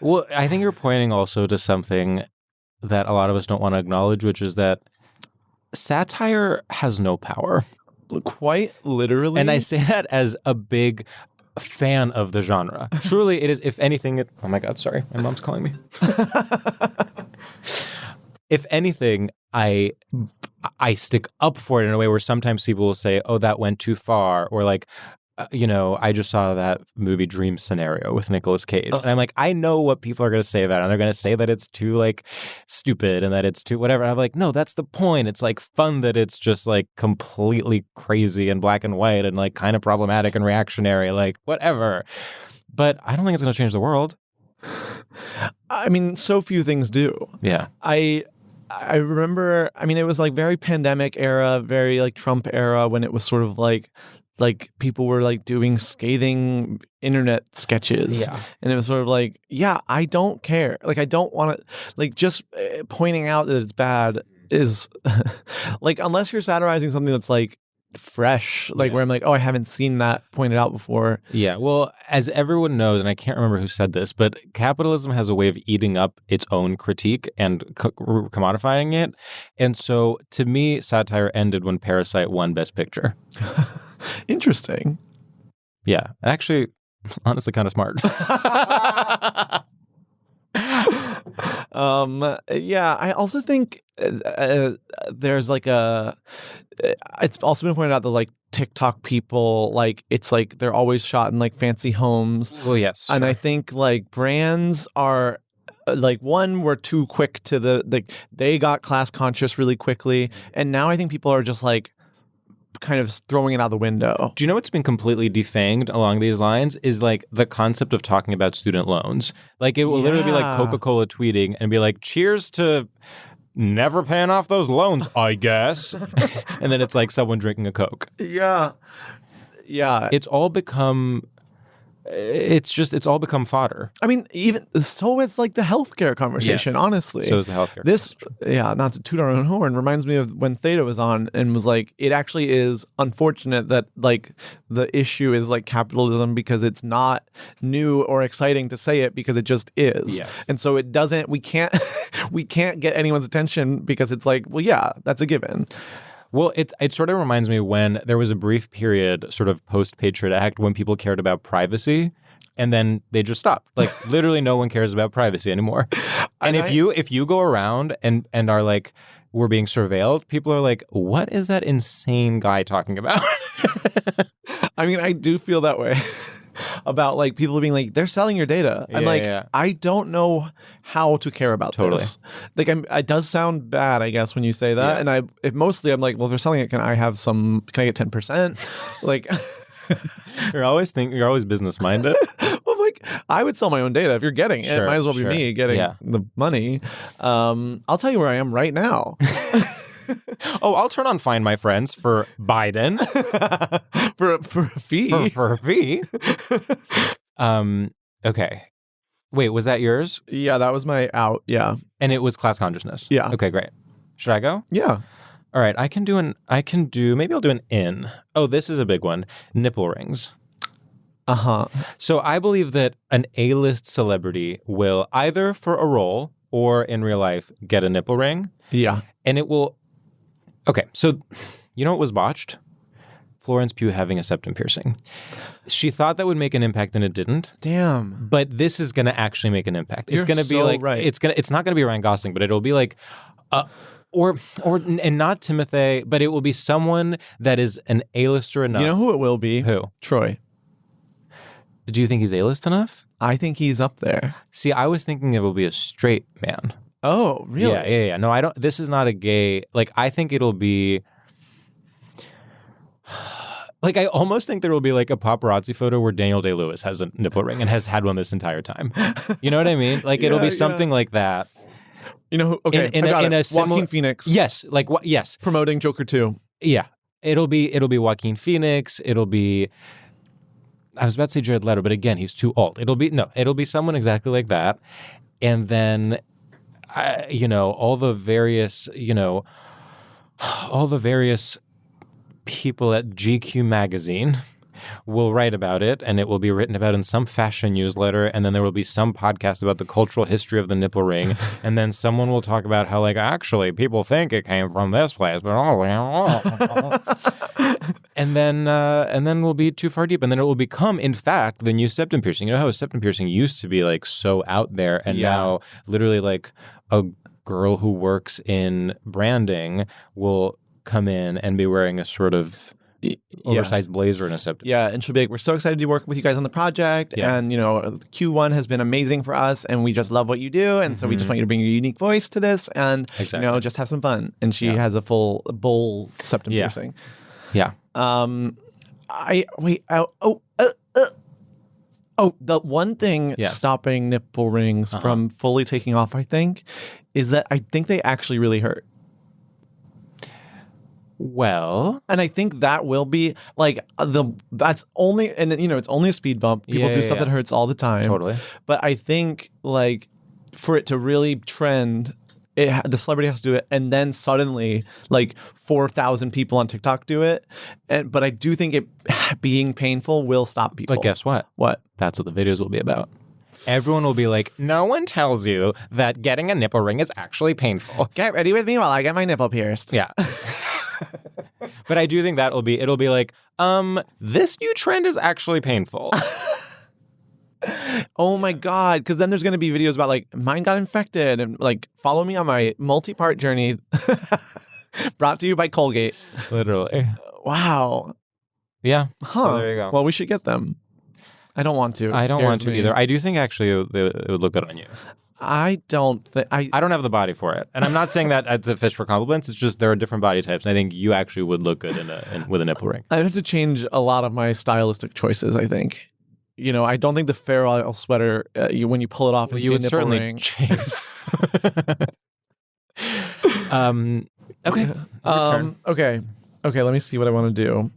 Well, I think you're pointing also to something that a lot of us don't want to acknowledge, which is that satire has no power. Quite literally. And I say that as a big fan of the genre. Truly, it is, if anything, oh my God, sorry. My mom's calling me. If anything, I stick up for it in a way where sometimes people will say, oh, that went too far, or like, I just saw that movie Dream Scenario with Nicolas Cage. And I'm like, I know what people are going to say about it. And they're going to say that it's too stupid and that it's too whatever. And I'm like, no, that's the point. It's fun that it's just completely crazy and black and white and kind of problematic and reactionary, whatever. But I don't think it's going to change the world. I mean, so few things do. Yeah. I remember, it was very pandemic era, very Trump era when it was sort of like people were doing scathing internet sketches. Yeah. And it was sort of I don't care. I don't want to, just pointing out that it's bad is unless you're satirizing something that's fresh, where I'm oh, I haven't seen that pointed out before. Yeah. Well, as everyone knows, and I can't remember who said this, but capitalism has a way of eating up its own critique and commodifying it. And so to me, satire ended when Parasite won Best Picture. Interesting. Yeah. Actually, honestly, kind of smart. Yeah, I also think there's like it's also been pointed out that like TikTok people, like it's like they're always shot in like fancy homes. Well, yes. And sure. I think like brands are like, one, we're too quick to they got class conscious really quickly. And now I think people are just like kind of throwing it out the window. Do you know what's been completely defanged along these lines is like the concept of talking about student loans. Like it will literally be like Coca-Cola tweeting and be like, cheers to never paying off those loans, I guess. And then it's like someone drinking a Coke. Yeah. It's all become fodder. I mean, even so is like the healthcare conversation, Yes. honestly. So is the healthcare Not to toot our own horn, reminds me of when Theta was on and was like, it actually is unfortunate that like the issue is like capitalism because it's not new or exciting to say it because it just is. Yes. And so we can't get anyone's attention because it's like, well, yeah, that's a given. Well, it sort of reminds me when there was a brief period sort of post-Patriot Act when people cared about privacy and then they just stopped. Like literally no one cares about privacy anymore. And if you go around and are like, we're being surveilled, people are like, what is that insane guy talking about? I mean, I do feel that way about like people being like, they're selling your data. I'm like, I don't know how to care about this. Like, it does sound bad, I guess, when you say that. Yeah. And I'm like, well, if they're selling it, can I get 10%? Like, you're always business minded. Well, like, I would sell my own data if you're getting it. It might as well be me getting the money. I'll tell you where I am right now. Oh, I'll turn on Find My Friends for Biden for a fee. For a fee. Okay. Wait, was that yours? Yeah, that was my out. Yeah, and it was class consciousness. Yeah. Okay, great. Should I go? Yeah. All right. Maybe I'll do an in. Oh, this is a big one. Nipple rings. So I believe that an A-list celebrity will either for a role or in real life get a nipple ring. Yeah. And it will. Okay, so you know what was botched? Florence Pugh having a septum piercing. She thought that would make an impact and it didn't. Damn. But this is going to actually make an impact. It's going to be like right. It's not going to be Ryan Gosling, but it'll be like and not Timothy, but it will be someone that is an A-lister enough. You know who it will be? Who? Troy. Do you think he's A-list enough? I think he's up there. See, I was thinking it will be a straight man. Oh, really? Yeah. No, I don't. This is not a gay. Like, I think it'll be. Like, I almost think there will be like a paparazzi photo where Daniel Day-Lewis has a nipple ring and has had one this entire time. You know what I mean? Like, it'll be something like that. You know, okay, in a similar, Joaquin Phoenix. Yes, like what? Yes, promoting Joker 2. Yeah, it'll be Joaquin Phoenix. It'll be. I was about to say Jared Leto, but again, he's too old. It'll be someone exactly like that, and then. All the various people at GQ magazine will write about it, and it will be written about in some fashion newsletter, and then there will be some podcast about the cultural history of the nipple ring, and then someone will talk about how, like, actually people think it came from this place, but and then we'll be too far deep, and then it will become, in fact, the new septum piercing. You know how a septum piercing used to be like so out there, and now literally like a girl who works in branding will come in and be wearing a sort of oversized blazer and a septum. Yeah, and she'll be like, we're so excited to work with you guys on the project. Yeah. And, Q1 has been amazing for us, and we just love what you do. And so we just want you to bring your unique voice to this and, just have some fun. And she has a full bowl septum piercing. Yeah. The one thing stopping nipple rings from fully taking off, I think, is that I think they actually really hurt. Well, and I think that will be like that's only, and it's only a speed bump. People do stuff that hurts all the time. Totally. But I think like for it to really trend, the celebrity has to do it, and then suddenly like 4,000 people on TikTok do it. But I do think it being painful will stop people. But guess what? What? That's what the videos will be about. Everyone will be like, no one tells you that getting a nipple ring is actually painful. Get ready with me while I get my nipple pierced. Yeah. But I do think it'll be like, this new trend is actually painful. Oh my God. Because then there's going to be videos about like mine got infected and like follow me on my multi-part journey. Brought to you by Colgate. Literally. Wow. Yeah. Huh. So there you go. Well, we should get them. I don't want to. I don't want to me. either. I do think actually it would look good on you. I don't think I don't have the body for it, and I'm not saying that as a fish for compliments. It's just there are different body types, and I think you actually would look good with a nipple ring. I'd have to change a lot of my stylistic choices. I think, I don't think the Fair Isle sweater when you pull it off, and you see would a nipple certainly ring. chafe. Okay. Okay. Let me see what I want to do.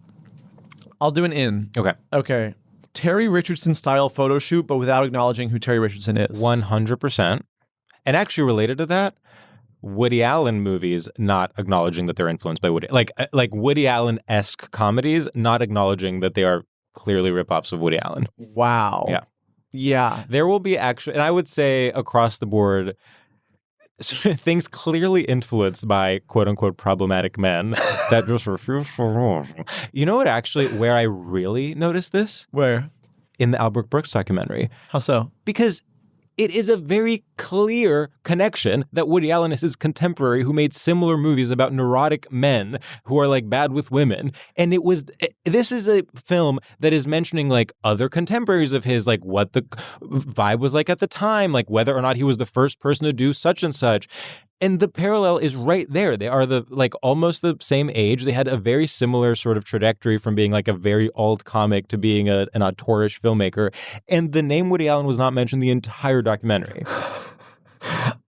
I'll do an in. Okay. Terry Richardson style photo shoot, but without acknowledging who Terry Richardson is. 100%. And actually related to that, Woody Allen movies not acknowledging that they're influenced by Woody. Like Woody Allen-esque comedies not acknowledging that they are clearly ripoffs of Woody Allen. Wow. Yeah. There will be actually, and I would say across the board, things clearly influenced by quote-unquote problematic men that just refuse to... You know what actually, where I really noticed this? Where? In the Albert Brooks documentary. How so? Because it is a very clear connection that Woody Allen is his contemporary who made similar movies about neurotic men who are like bad with women. And this is a film that is mentioning like other contemporaries of his, like what the vibe was like at the time, like whether or not he was the first person to do such and such. And the parallel is right there. They are almost the same age. They had a very similar sort of trajectory from being like a very alt comic to being an auteurish filmmaker. And the name Woody Allen was not mentioned the entire documentary.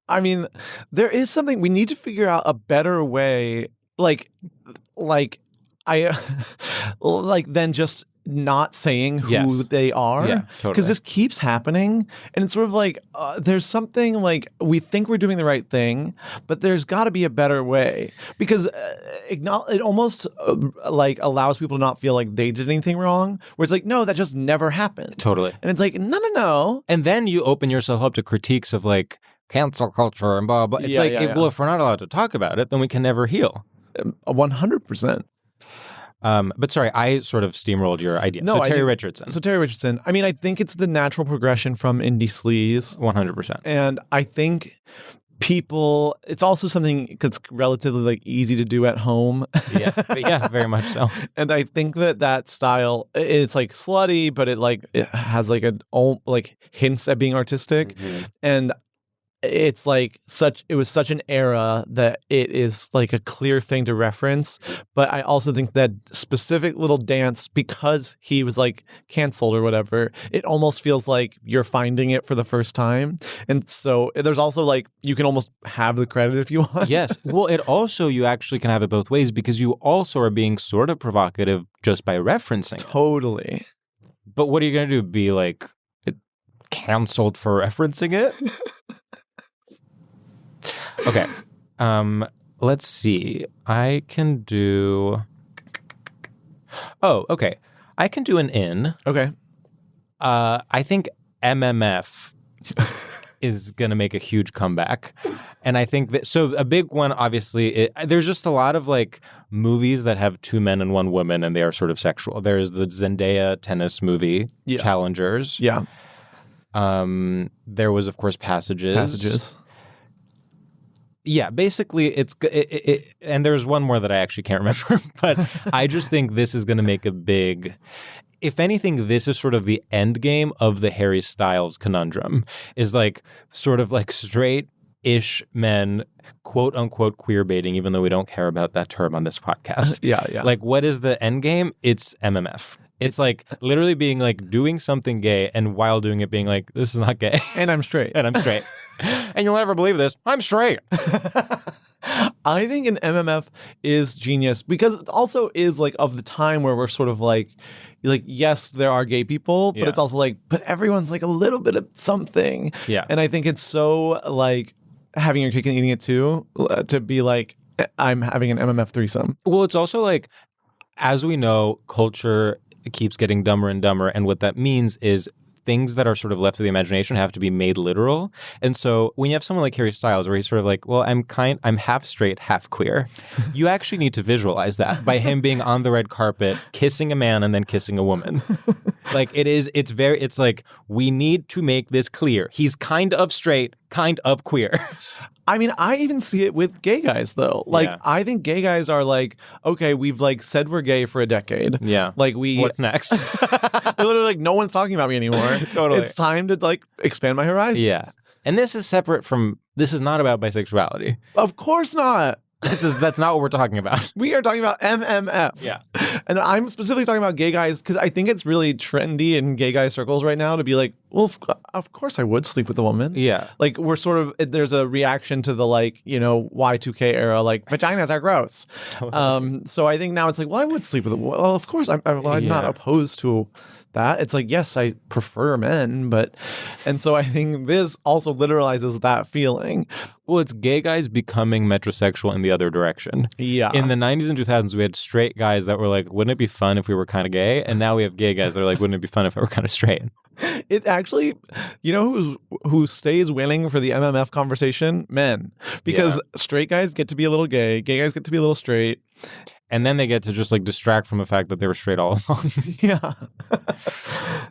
I mean, there is something we need to figure out a better way, than just not saying who they are. Yeah, totally. Because this keeps happening. And it's sort of like, there's something like we think we're doing the right thing, but there's got to be a better way. Because it almost allows people to not feel like they did anything wrong. Where it's like, no, that just never happened. Totally. And it's like, no. And then you open yourself up to critiques of like cancel culture and blah, blah. It's well, if we're not allowed to talk about it, then we can never heal. 100%. But sorry, I sort of steamrolled your idea. No, Terry Richardson. So Terry Richardson. I mean, I think it's the natural progression from indie sleaze. 100%. And I think it's also something that's relatively like easy to do at home. Yeah, very much so. And I think that style, it's like slutty, but it has like hints at being artistic. Mm-hmm. And it's it was such an era that it is like a clear thing to reference. But I also think that specific little dance, because he was like canceled or whatever, it almost feels like you're finding it for the first time. And so there's also like, you can almost have the credit if you want. Yes. Well, it also, you actually can have it both ways because you also are being sort of provocative just by referencing it. Totally. But what are you going to do? Be like canceled for referencing it? Okay. Let's see. I can do... Oh, okay. I can do an in. Okay. I think MMF is going to make a huge comeback. And I think that... So a big one, obviously, there's just a lot of like movies that have two men and one woman and they are sort of sexual. There's the Zendaya tennis movie, Challengers. Yeah. There was, of course, Passages. Yeah, basically, and there's one more that I actually can't remember, but I just think this is going to make a big... If anything, this is sort of the end game of the Harry Styles conundrum, is like sort of like straight-ish men, quote-unquote queer baiting, even though we don't care about that term on this podcast. Yeah. Like, what is the end game? It's MMF. It's like literally being like doing something gay and while doing it being like, this is not gay. And I'm straight. And you'll never believe this. I'm straight. I think an MMF is genius because it also is like of the time where we're sort of like, yes, there are gay people, but it's also like, but everyone's like a little bit of something. Yeah. And I think it's so like having your cake and eating it too, to be like, I'm having an MMF threesome. Well, it's also like, as we know, culture keeps getting dumber and dumber. And what that means is things that are sort of left to the imagination have to be made literal. And so when you have someone like Harry Styles, where he's sort of like, well, I'm half straight, half queer. You actually need to visualize that by him being on the red carpet, kissing a man and then kissing a woman. Like it's like, we need to make this clear. He's kind of straight, kind of queer. I mean, I even see it with gay guys, though. Like, I think gay guys are like, okay, we've like said we're gay for a decade. Yeah. Like What's next? They're literally like, no one's talking about me anymore. Totally. It's time to like expand my horizons. Yeah. And this is not about bisexuality. Of course not. That's not what we're talking about. We are talking about MMF. Yeah. And I'm specifically talking about gay guys because I think it's really trendy in gay guy circles right now to be like, well, of course I would sleep with a woman. Yeah. Like we're sort of, there's a reaction to the like, Y2K era, like vaginas are gross. So I think now it's like, well, I would sleep with a woman. Well, of course, I'm not opposed to that. It's like, yes, I prefer men, and so I think this also literalizes that feeling. Well, it's gay guys becoming metrosexual in the other direction. Yeah. In the 90s and 2000s, we had straight guys that were like, wouldn't it be fun if we were kind of gay? And now we have gay guys that are like, wouldn't it be fun if we were kind of straight? It actually, who stays winning for the MMF conversation? Men. Because straight guys get to be a little gay guys get to be a little straight. And then they get to just like distract from the fact that they were straight all along. Yeah.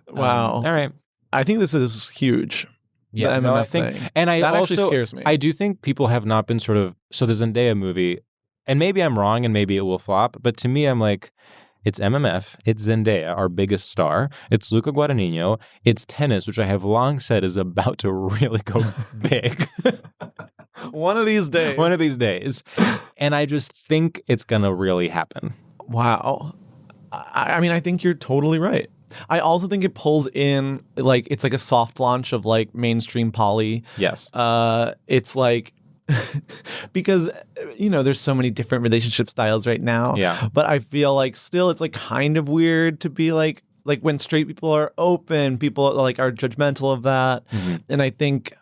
Wow. All right. I think this is huge. Yeah, the MMF I think, thing. and I that also actually scares me. I do think people have not been sort of so the Zendaya movie, and maybe I'm wrong, and maybe it will flop. But to me, I'm like, it's MMF, it's Zendaya, our biggest star, it's Luca Guadagnino, it's tennis, which I have long said is about to really go big. One of these days. One of these days, and I just think it's gonna really happen. Wow. I mean, I think you're totally right. I also think it pulls in, like, it's like a soft launch of, like, mainstream poly. Yes. It's like, because, there's so many different relationship styles right now. Yeah. But I feel like still it's, like, kind of weird to be, like when straight people are open, people, like, are judgmental of that. Mm-hmm. And I think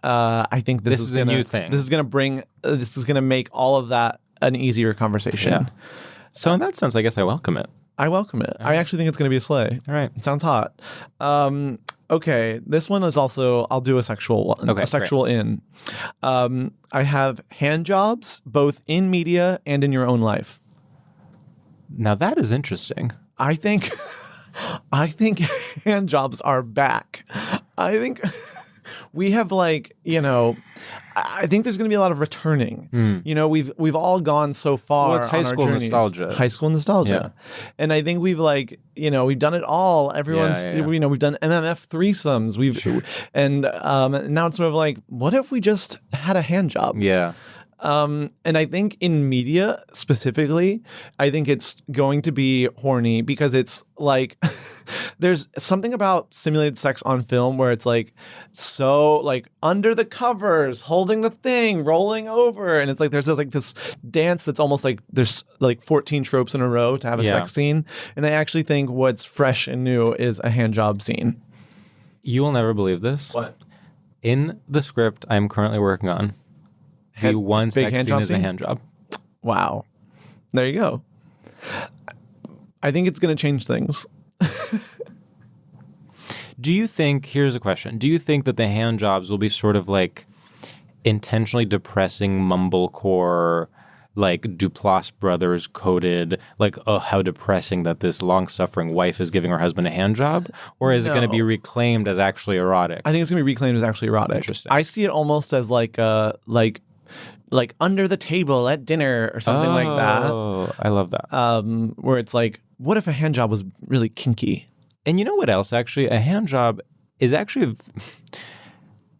this is a new thing. This is going to make all of that an easier conversation. Yeah. So in that sense, I guess I welcome it. I welcome it. I actually think it's going to be a sleigh. All right. It sounds hot. Okay. This one is also, I'll do a sexual one. Okay, a sexual in. I have hand jobs, both in media and in your own life. Now that is interesting. I think hand jobs are back. I think we have I think there's going to be a lot of returning. We've all gone so far. Well, it's high school nostalgia. High school nostalgia. Yeah. And I think we've we've done it all. Everyone's we've done MMF threesomes. And now it's sort of like, what if we just had a hand job? Yeah. And I think in media specifically, I think it's going to be horny because it's like there's something about simulated sex on film where it's like so like under the covers, holding the thing, rolling over, and it's like there's this dance that's almost like there's like 14 tropes in a row to have a sex scene. And I actually think what's fresh and new is a hand job scene. You will never believe this. What? In the script I'm currently working on, the one sex scene is a hand job. Wow. There you go. I think it's going to change things. Do you think, here's a question, do you think that the hand jobs will be sort of like intentionally depressing mumblecore, like Duplass Brothers coded, like, oh, how depressing that this long-suffering wife is giving her husband a hand job? Or is it going to be reclaimed as actually erotic? I think it's going to be reclaimed as actually erotic. Interesting. I see it almost as like under the table at dinner or something like that. Oh, I love that. Where it's like, what if a hand job was really kinky? And you know what else, actually? A hand job is actually...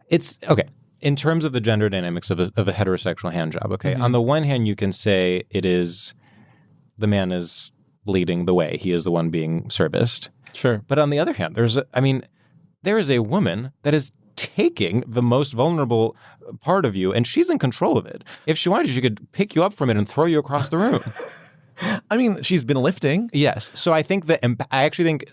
It's... Okay. In terms of the gender dynamics of a heterosexual hand job, okay? Mm-hmm. On the one hand, you can say it is... The man is leading the way. He is the one being serviced. Sure. But on the other hand, there is a woman that is taking the most vulnerable part of you, and she's in control of it. If she wanted, she could pick you up from it and throw you across the room. I mean, she's been lifting. Yes. So I think I actually think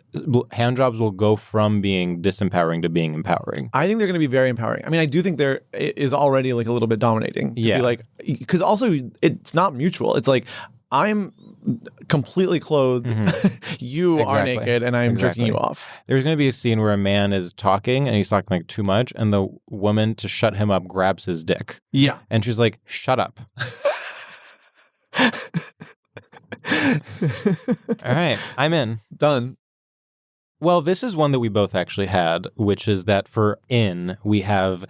hand jobs will go from being disempowering to being empowering. I think they're going to be very empowering. I mean, I do think there is already like a little bit dominating. Yeah. Because also it's not mutual. It's like I'm completely clothed. You are Exactly. naked and I'm jerking you off. There's going to be a scene where a man is talking and he's talking like too much, and the woman, to shut him up, grabs his dick. Yeah. And she's like, shut up. All right, I'm in. Done. Well, this is one that we both actually had, which is that for we have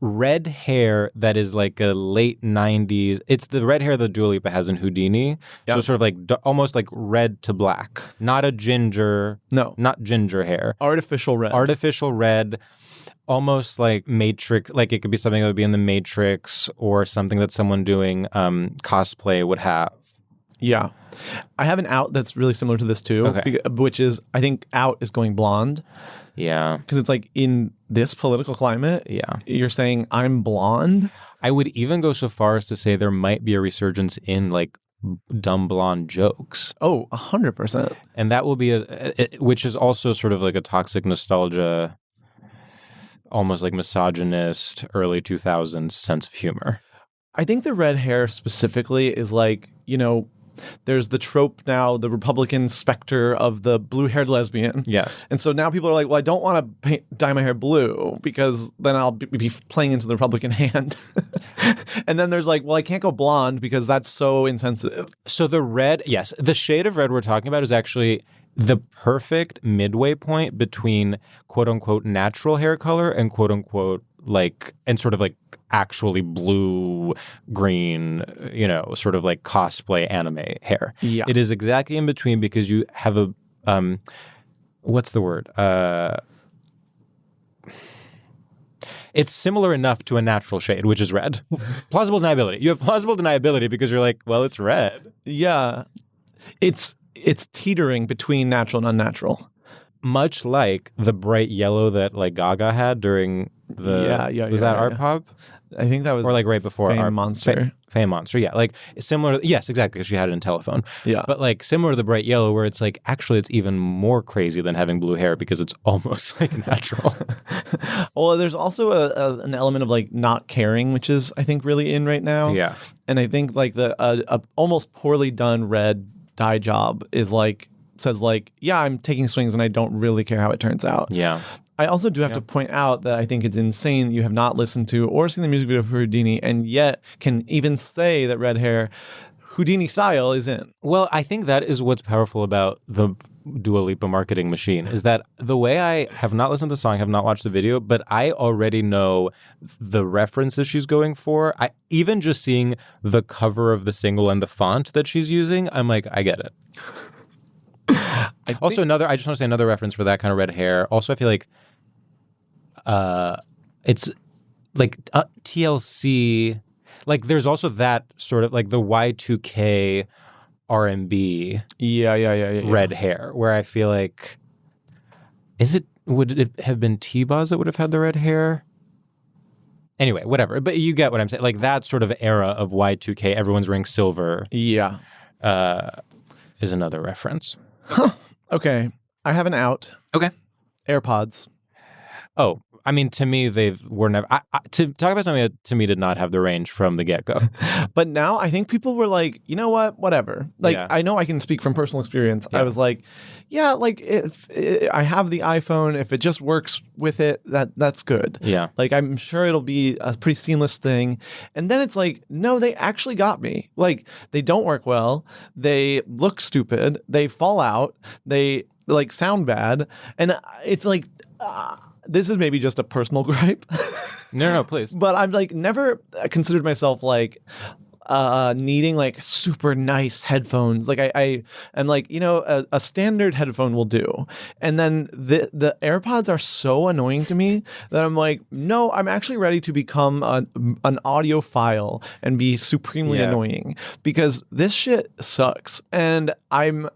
red hair that is like a late 90s. It's the red hair that Dua Lipa has in Houdini. Yep. So sort of like almost like red to black. Not a ginger. No. Not ginger hair. Artificial red. Artificial red. Almost like Matrix. Like it could be something that would be in the Matrix or something that someone doing cosplay would have. Yeah. I have an out that's really similar to this too, which is I think out is going blonde. Yeah. Because it's like in this political climate, you're saying I'm blonde. I would even go so far as to say there might be a resurgence in like dumb blonde jokes. Oh, 100%. And that will be which is also sort of like a toxic nostalgia, almost like misogynist, early 2000s sense of humor. I think the red hair specifically is like, there's the trope now, the Republican specter of the blue-haired lesbian. Yes. And so now people are like, well, I don't want to dye my hair blue because then I'll be playing into the Republican hand. And then there's like, well, I can't go blonde because that's so insensitive. So the red, yes, the shade of red we're talking about is actually the perfect midway point between quote-unquote natural hair color and quote-unquote like, and sort of like actually blue, green, sort of like cosplay anime hair. Yeah. It is exactly in between because you have a, what's the word? It's similar enough to a natural shade, which is red. Plausible deniability. You have plausible deniability because you're like, well, it's red. Yeah. It's teetering between natural and unnatural. Much like the bright yellow that like Gaga had during the was that Art Pop? I think that was or like right before Fame Monster. Fame Monster, yeah, like similar. Yes, exactly, because she had it in Telephone. Yeah, but like similar to the bright yellow, where it's like actually it's even more crazy than having blue hair because it's almost like natural. Well, there's also an element of like not caring, which is I think really in right now. Yeah, and I think like the almost poorly done red dye job is like says like, yeah, I'm taking swings and I don't really care how it turns out. Yeah. I also do have to point out that I think it's insane that you have not listened to or seen the music video for Houdini and yet can even say that red hair Houdini style is in. Well, I think that is what's powerful about the Dua Lipa marketing machine is that the way I have not listened to the song, have not watched the video, but I already know the references she's going for. Even just seeing the cover of the single and the font that she's using, I'm like, I get it. I just want to say another reference for that kind of red hair. Also, I feel like it's like TLC. Like there's also that sort of like the Y2K R&B red hair where I feel like would it have been T-Boz that would have had the red hair? Anyway, whatever. But you get what I'm saying. Like that sort of era of Y2K, everyone's wearing silver. Yeah. Is another reference. Huh. Okay. I have an out. Okay. AirPods. Oh, I mean, to me, were never. To talk about something that to me did not have the range from the get-go. But now I think people were like, you know what, whatever. Like, I know I can speak from personal experience. I was like, yeah, like if I have the iPhone, if it just works with it, that's good. Yeah. Like, I'm sure it'll be a pretty seamless thing. And then it's like, no, they actually got me. Like, they don't work well. They look stupid. They fall out. They like sound bad. And it's like, this is maybe just a personal gripe. No, please. But I've like never considered myself like needing like super nice headphones. Like I am like, a standard headphone will do. And then the AirPods are so annoying to me that I'm like, no, I'm actually ready to become an audiophile and be supremely annoying because this shit sucks. And I'm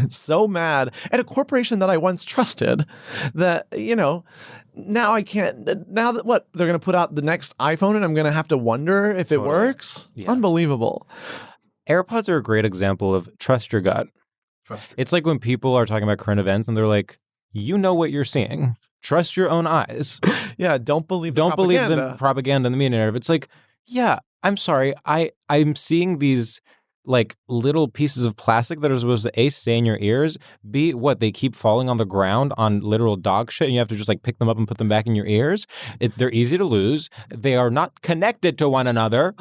so mad at a corporation that I once trusted that, now I can't. Now that they're going to put out the next iPhone and I'm going to have to wonder if it works. Yeah. Unbelievable. AirPods are a great example of trust your gut. It's like when people are talking about current events and they're like, you know what you're seeing. Trust your own eyes. Yeah. Don't believe the propaganda and the media narrative. It's like, yeah, I'm sorry. I'm seeing these like little pieces of plastic that are supposed to A, stay in your ears, B, they keep falling on the ground on literal dog shit and you have to just like pick them up and put them back in your ears. They're easy to lose. They are not connected to one another.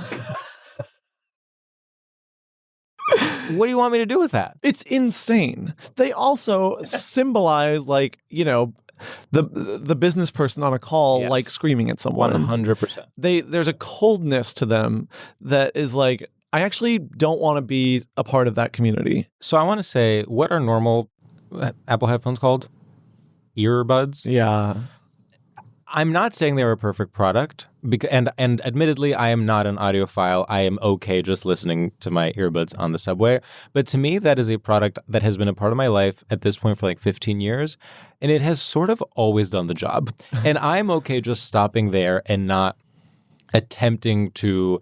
What do you want me to do with that? It's insane. They also symbolize like, the business person on a call like screaming at someone. 100%. There's a coldness to them that is like, I actually don't want to be a part of that community. So I want to say, what are normal Apple headphones called? Earbuds? Yeah. I'm not saying they're a perfect product, and admittedly, I am not an audiophile. I am okay just listening to my earbuds on the subway. But to me, that is a product that has been a part of my life at this point for like 15 years, and it has sort of always done the job. And I'm okay just stopping there and not attempting to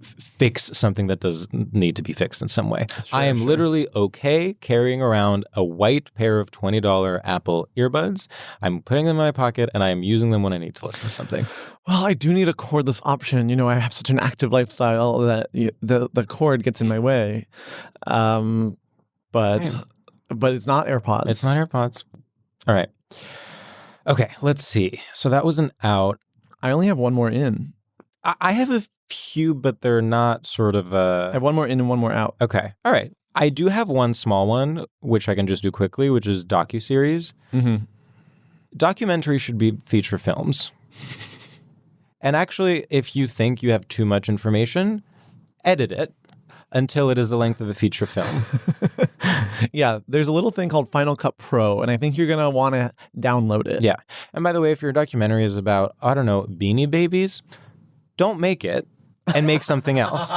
fix something that does need to be fixed in some way. I am literally okay carrying around a white pair of $20 Apple earbuds. I'm putting them in my pocket and I am using them when I need to listen to something. Well, I do need a cordless option. I have such an active lifestyle that the cord gets in my way. But it's not AirPods. It's not AirPods. All right. Okay, let's see. So that was an out. I only have one more in. I have a few, but they're not sort of I have one more in and one more out. Okay. All right. I do have one small one, which I can just do quickly, which is docuseries. Mm-hmm. Documentaries should be feature films. And actually, if you think you have too much information, edit it until it is the length of a feature film. Yeah, there's a little thing called Final Cut Pro, and I think you're going to want to download it. Yeah. And by the way, if your documentary is about, I don't know, Beanie Babies, don't make it and make something else.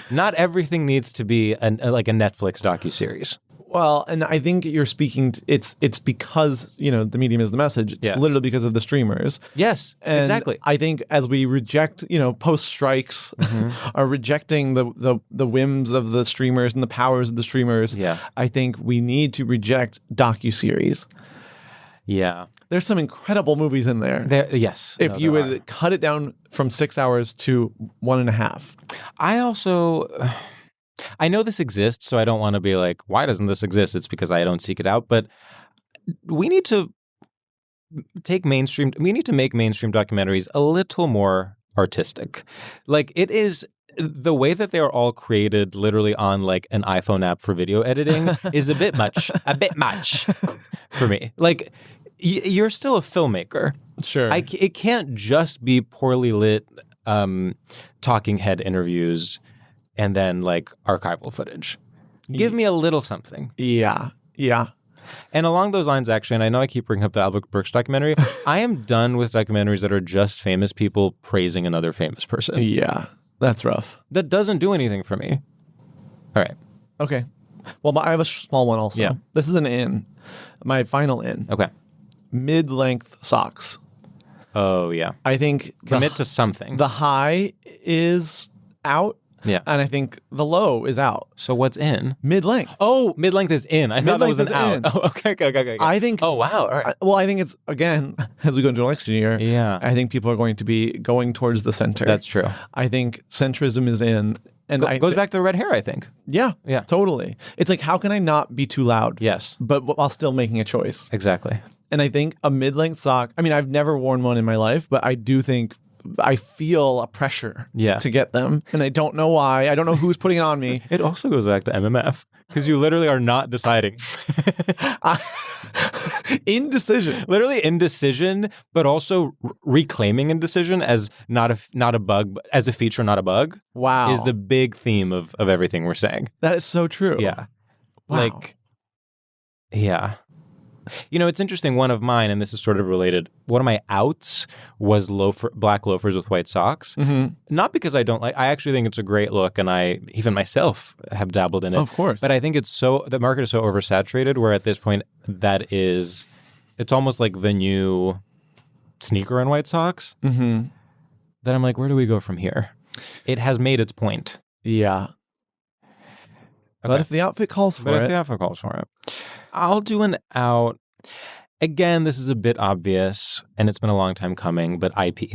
Not everything needs to be like a Netflix docuseries. Well, and I think you're speaking it's because, the medium is the message. It's literally because of the streamers. Yes, and exactly. I think as we reject, post strikes are rejecting the whims of the streamers and the powers of the streamers. Yeah. I think we need to reject docuseries. Yeah. There's some incredible movies in there. Yes. If you would cut it down from 6 hours to 1.5. I know this exists, so I don't want to be like, why doesn't this exist? It's because I don't seek it out. But we need to make mainstream documentaries a little more artistic. Like it is the way that they are all created literally on like an iPhone app for video editing is a bit much for me. Like you're still a filmmaker. Sure. It can't just be poorly lit talking head interviews and then like archival footage. Give me a little something. Yeah. Yeah. And along those lines, actually, and I know I keep bringing up the Albert Brooks documentary, I am done with documentaries that are just famous people praising another famous person. Yeah. That's rough. That doesn't do anything for me. All right. Okay. Well, I have a small one also. Yeah. This is an in. My final in. Okay. Mid-length socks. Oh, yeah. I think Commit to something. The high is out. Yeah. And I think the low is out. So what's in? Mid-length. Oh, mid-length is in. I thought that was an out. In. Oh, okay. I think... Oh, wow. All right. I think it's, again, as we go into election year, yeah. I think people are going to be going towards the center. That's true. I think centrism is in. And goes back to the red hair, I think. Yeah. Yeah. Totally. It's like, how can I not be too loud? Yes. But while still making a choice. Exactly. And I think a mid-length sock, I mean, I've never worn one in my life, but I do think I feel a pressure to get them. And I don't know why. I don't know who's putting it on me. It also goes back to MMF because you literally are not deciding. Indecision. Literally indecision, but also reclaiming indecision as not a bug, as a feature, not a bug. Wow. Is the big theme of everything we're saying. That is so true. Yeah. Wow. Like, yeah. You know, it's interesting. One of mine, and this is sort of related, one of my outs was black loafers with white socks. Mm-hmm. Not because I don't like, I actually think it's a great look, and I, even myself, have dabbled in it. Of course. But I think the market is so oversaturated where at this point, it's almost like the new sneaker in white socks. Mm-hmm. That I'm like, where do we go from here? It has made its point. Yeah. Okay. But if the outfit calls for it. I'll do an out. Again, this is a bit obvious, and it's been a long time coming, but IP.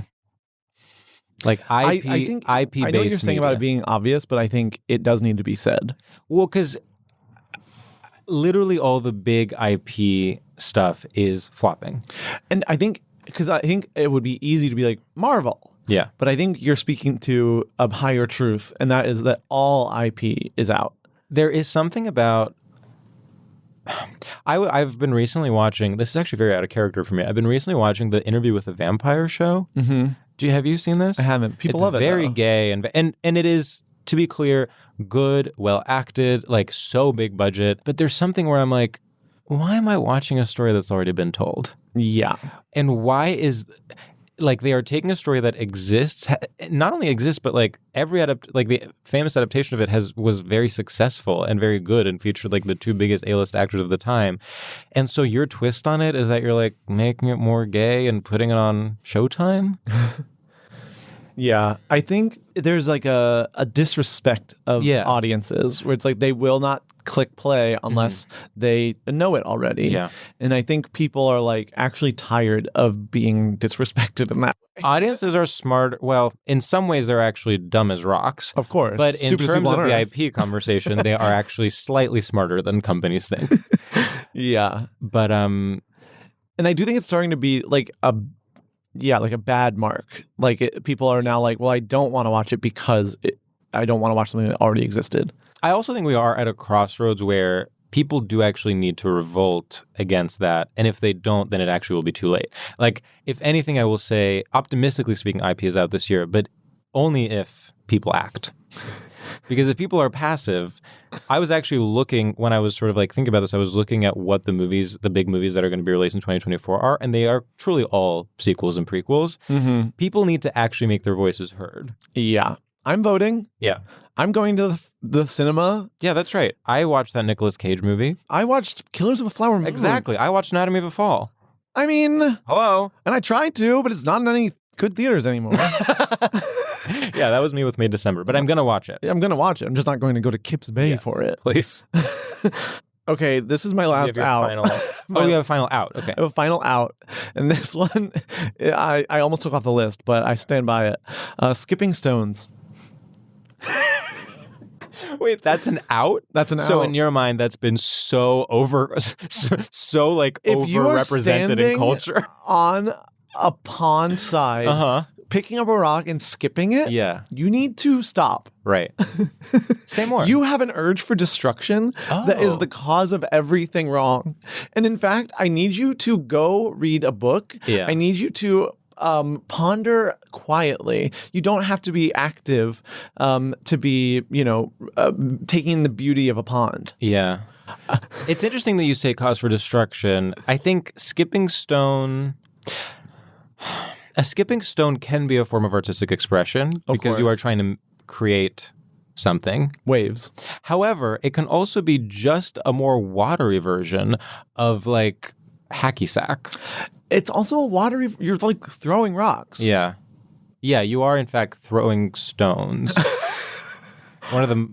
Like IP, I think IP I know what you're saying about it being obvious, but I think it does need to be said. Well, because literally all the big IP stuff is flopping. And I think it would be easy to be like Marvel. Yeah. But I think you're speaking to a higher truth, and that is that all IP is out. There is something about. I've been recently watching. This is actually very out of character for me. I've been recently watching the Interview with the Vampire show. Mm-hmm. Have you seen this? I haven't. People love it. It's very though. gay and it is, to be clear, good, well acted, like so big budget. But there's something where I'm like, why am I watching a story that's already been told? Yeah. And why is like they are taking a story that exists, not only exists, but like the famous adaptation of it was very successful and very good and featured like the two biggest A-list actors of the time. And so your twist on it is that you're like making it more gay and putting it on Showtime? Yeah, I think there's like a disrespect of audiences where it's like they will not click play unless they know it already. Yeah. And I think people are like actually tired of being disrespected in that way. Audiences are smart. Well, in some ways they're actually dumb as rocks. Of course. But in Stupidest terms people of on the Earth. IP conversation, they are actually slightly smarter than companies think. Yeah. But and I do think it's starting to be like a bad mark. Like people are now like, well, I don't want to watch it because I don't want to watch something that already existed. I also think we are at a crossroads where people do actually need to revolt against that. And if they don't, then it actually will be too late. Like, if anything, I will say, optimistically speaking, IP is out this year, but only if people act. Because if people are passive, I was actually looking, when I was sort of like thinking about this, I was looking at what the big movies that are going to be released in 2024 are, and they are truly all sequels and prequels. Mm-hmm. People need to actually make their voices heard. Yeah. I'm voting. Yeah. I'm going to the cinema. Yeah, that's right. I watched that Nicolas Cage movie. I watched Killers of a Flower Moon. Exactly. I watched Anatomy of a Fall. I mean... Hello. And I tried to, but it's not in any good theaters anymore. Yeah, that was me with May December, but I'm going to watch it. I'm going to watch it. I'm just not going to go to Kips Bay for it. Please. Okay, this is my last out. You have a final out. Okay. I have a final out. And this one, I almost took off the list, but I stand by it. Skipping Stones. Wait, that's an out? That's an out. So in your mind, that's been so like if overrepresented in culture. On a pond side, picking up a rock and skipping it, you need to stop. Right. Say more. You have an urge for destruction that is the cause of everything wrong. And in fact, I need you to go read a book. Yeah. I need you to ponder quietly. You don't have to be active to be, taking the beauty of a pond. Yeah. It's interesting that you say cause for destruction. I think a skipping stone can be a form of artistic expression because you are trying to create something. Waves. However, it can also be just a more watery version of like hacky sack. It's also a watery, you're like throwing rocks. Yeah. Yeah, you are in fact throwing stones. One of the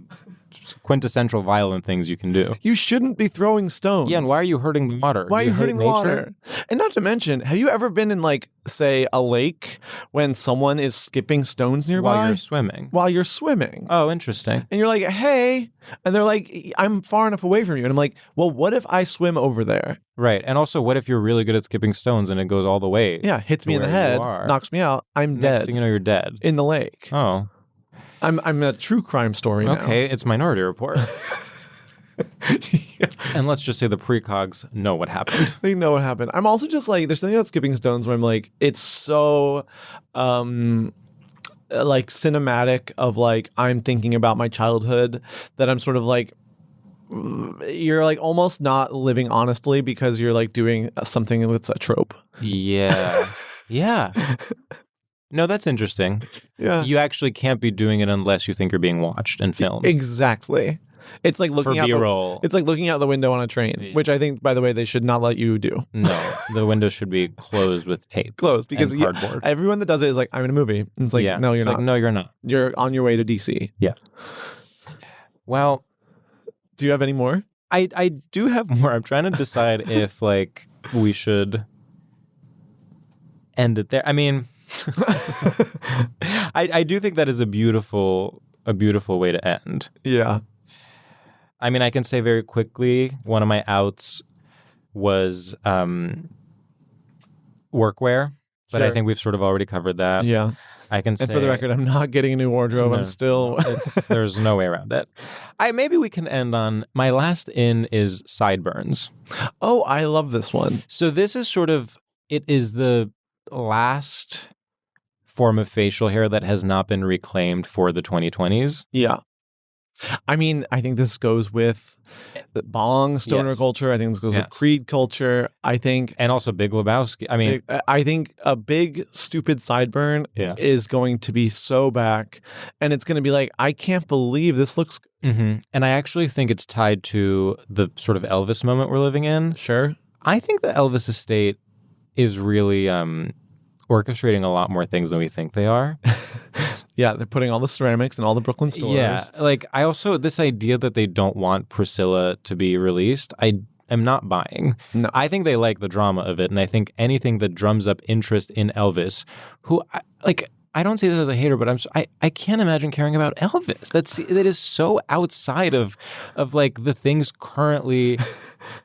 quintessential violent things you can do. You shouldn't be throwing stones. Yeah, and why are you hurting the water? Why are you hurting the nature? water? And not to mention, have you ever been in like, say, a lake when someone is skipping stones nearby? While you're swimming. Oh, interesting. And you're like, hey, and they're like, I'm far enough away from you. And I'm like, well, what if I swim over there? Right. And also, what if you're really good at skipping stones and it goes all the way? Yeah, hits me in the head, knocks me out. I'm dead. Next thing you know, you're dead. In the lake. Oh. I'm a true crime story now. Okay, it's Minority Report. And let's just say the precogs know what happened. They know what happened. I'm also just like, there's something about skipping stones where I'm like, it's so like cinematic of like, I'm thinking about my childhood that I'm sort of like, you're like almost not living honestly because you're like doing something that's a trope. Yeah. Yeah. No, that's interesting. Yeah. You actually can't be doing it unless you think you're being watched and filmed. Exactly. It's like looking out B-roll. It's like looking out the window on a train, which I think, by the way, they should not let you do. No, the window should be closed with tape. Closed because cardboard. Everyone that does it is like, I'm in a movie. And it's like, no, you're not. No, you're not. You're on your way to DC. Yeah. Well, do you have any more? I do have more. I'm trying to decide if like we should end it there. I mean, I do think that is a beautiful way to end. Yeah. I mean, I can say very quickly, one of my outs was workwear, but I Sure. think we've sort of already covered that. Yeah. I can say, And for the record, I'm not getting a new wardrobe. No, I'm still. there's no way around it. Maybe we can end on my last in is sideburns. Oh, I love this one. So this is it is the last form of facial hair that has not been reclaimed for the 2020s. Yeah. I mean, I think this goes with the Bong stoner culture. I think this goes with Creed culture. I think, and also Big Lebowski. I mean, I think a big stupid sideburn is going to be so back, and it's going to be like, I can't believe this looks. Mm-hmm. And I actually think it's tied to the sort of Elvis moment we're living in. Sure, I think the Elvis estate is really orchestrating a lot more things than we think they are. Yeah, they're putting all the ceramics in all the Brooklyn stores. Yeah, like I also, this idea that they don't want Priscilla to be released, I am not buying. No. I think they like the drama of it, and I think anything that drums up interest in Elvis, who, I don't see this as a hater, but I can't imagine caring about Elvis. That is so outside of like the things currently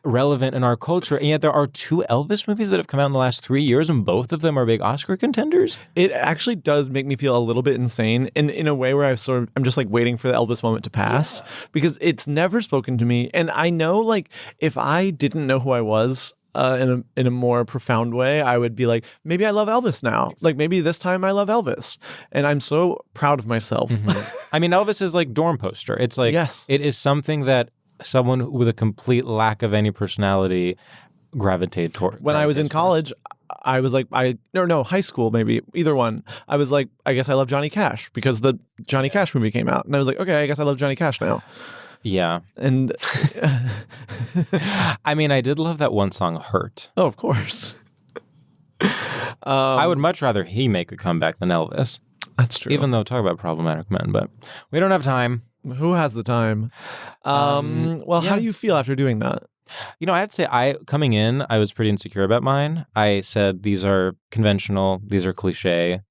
relevant in our culture, and yet there are 2 Elvis movies that have come out in the last 3 years, and both of them are big Oscar contenders. It actually does make me feel a little bit insane in a way where I'm just like waiting for the Elvis moment to pass because it's never spoken to me, and I know like if I didn't know who I was. In a more profound way, I would be like, maybe I love Elvis now. Like maybe this time I love Elvis, and I'm so proud of myself. Mm-hmm. I mean, Elvis is like dorm poster. It's like it is something that someone with a complete lack of any personality gravitate toward. When I was in college, I was like, high school, maybe either one. I was like, I guess I love Johnny Cash because the Johnny Cash movie came out, and I was like, okay, I guess I love Johnny Cash now. Yeah. And I mean, I did love that one song, Hurt. Oh, of course. I would much rather he make a comeback than Elvis. That's true. Even though, talk about problematic men, but we don't have time. Who has the time? How do you feel after doing that? You know, I'd say coming in, I was pretty insecure about mine. I said, these are conventional, these are cliche.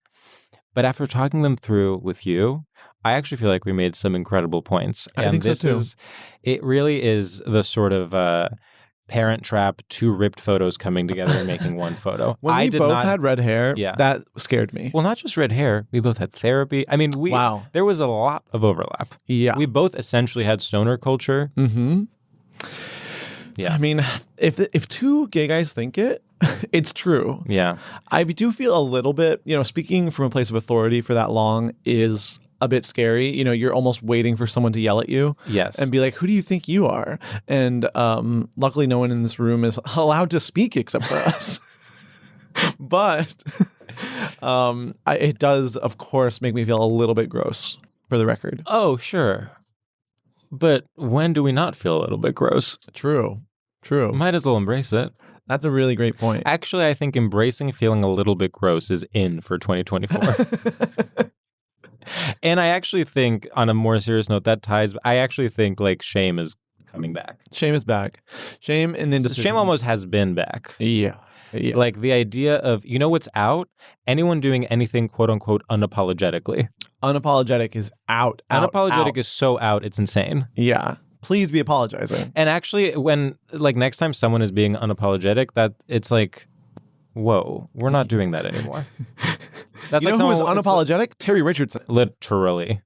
But after talking them through with you, I actually feel like we made some incredible points. I think so too. It really is the sort of Parent Trap, 2 ripped photos coming together and making one photo. When we both had red hair, that scared me. Well, not just red hair. We both had therapy. I mean, there was a lot of overlap. Yeah. We both essentially had stoner culture. Mm-hmm. Yeah. I mean, if 2 gay guys think it, it's true. Yeah. I do feel a little bit, speaking from a place of authority for that long is a bit scary. You're almost waiting for someone to yell at you. Yes. And be like, who do you think you are? And luckily no one in this room is allowed to speak except for us. But it does, of course, make me feel a little bit gross, for the record. Oh, sure. But when do we not feel a little bit gross? True. Might as well embrace it. That's a really great point. Actually, I think embracing feeling a little bit gross is in for 2024. And I actually think, on a more serious note, I actually think like shame is coming back. Shame is back. Shame and indecision. Shame almost has been back. Yeah. Like the idea of, what's out? Anyone doing anything, quote unquote, unapologetically. Unapologetic is out. Unapologetic out. is so out, it's insane. Yeah. Please be apologizing. And actually, when, next time someone is being unapologetic, that it's like, whoa, we're not doing that anymore. That's who was unapologetic? Terry Richardson. Literally.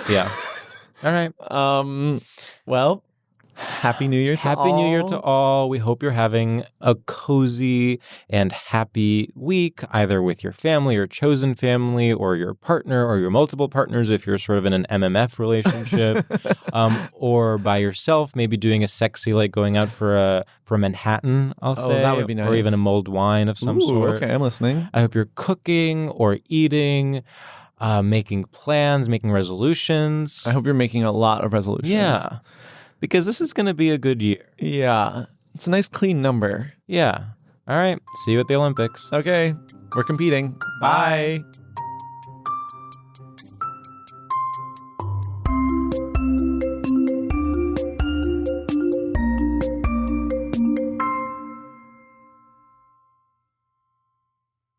Yeah. All right. Well, Happy New Year to all. Happy New Year to all. We hope you're having a cozy and happy week, either with your family or chosen family or your partner or your multiple partners if you're sort of in an MMF relationship, or by yourself, maybe doing a sexy, like going out for Manhattan, I'll say. That would be nice. Or even a mulled wine of some sort. Okay, I'm listening. I hope you're cooking or eating, making plans, making resolutions. I hope you're making a lot of resolutions. Yeah. Because this is going to be a good year. Yeah. It's a nice clean number. Yeah. All right. See you at the Olympics. Okay. We're competing. Bye.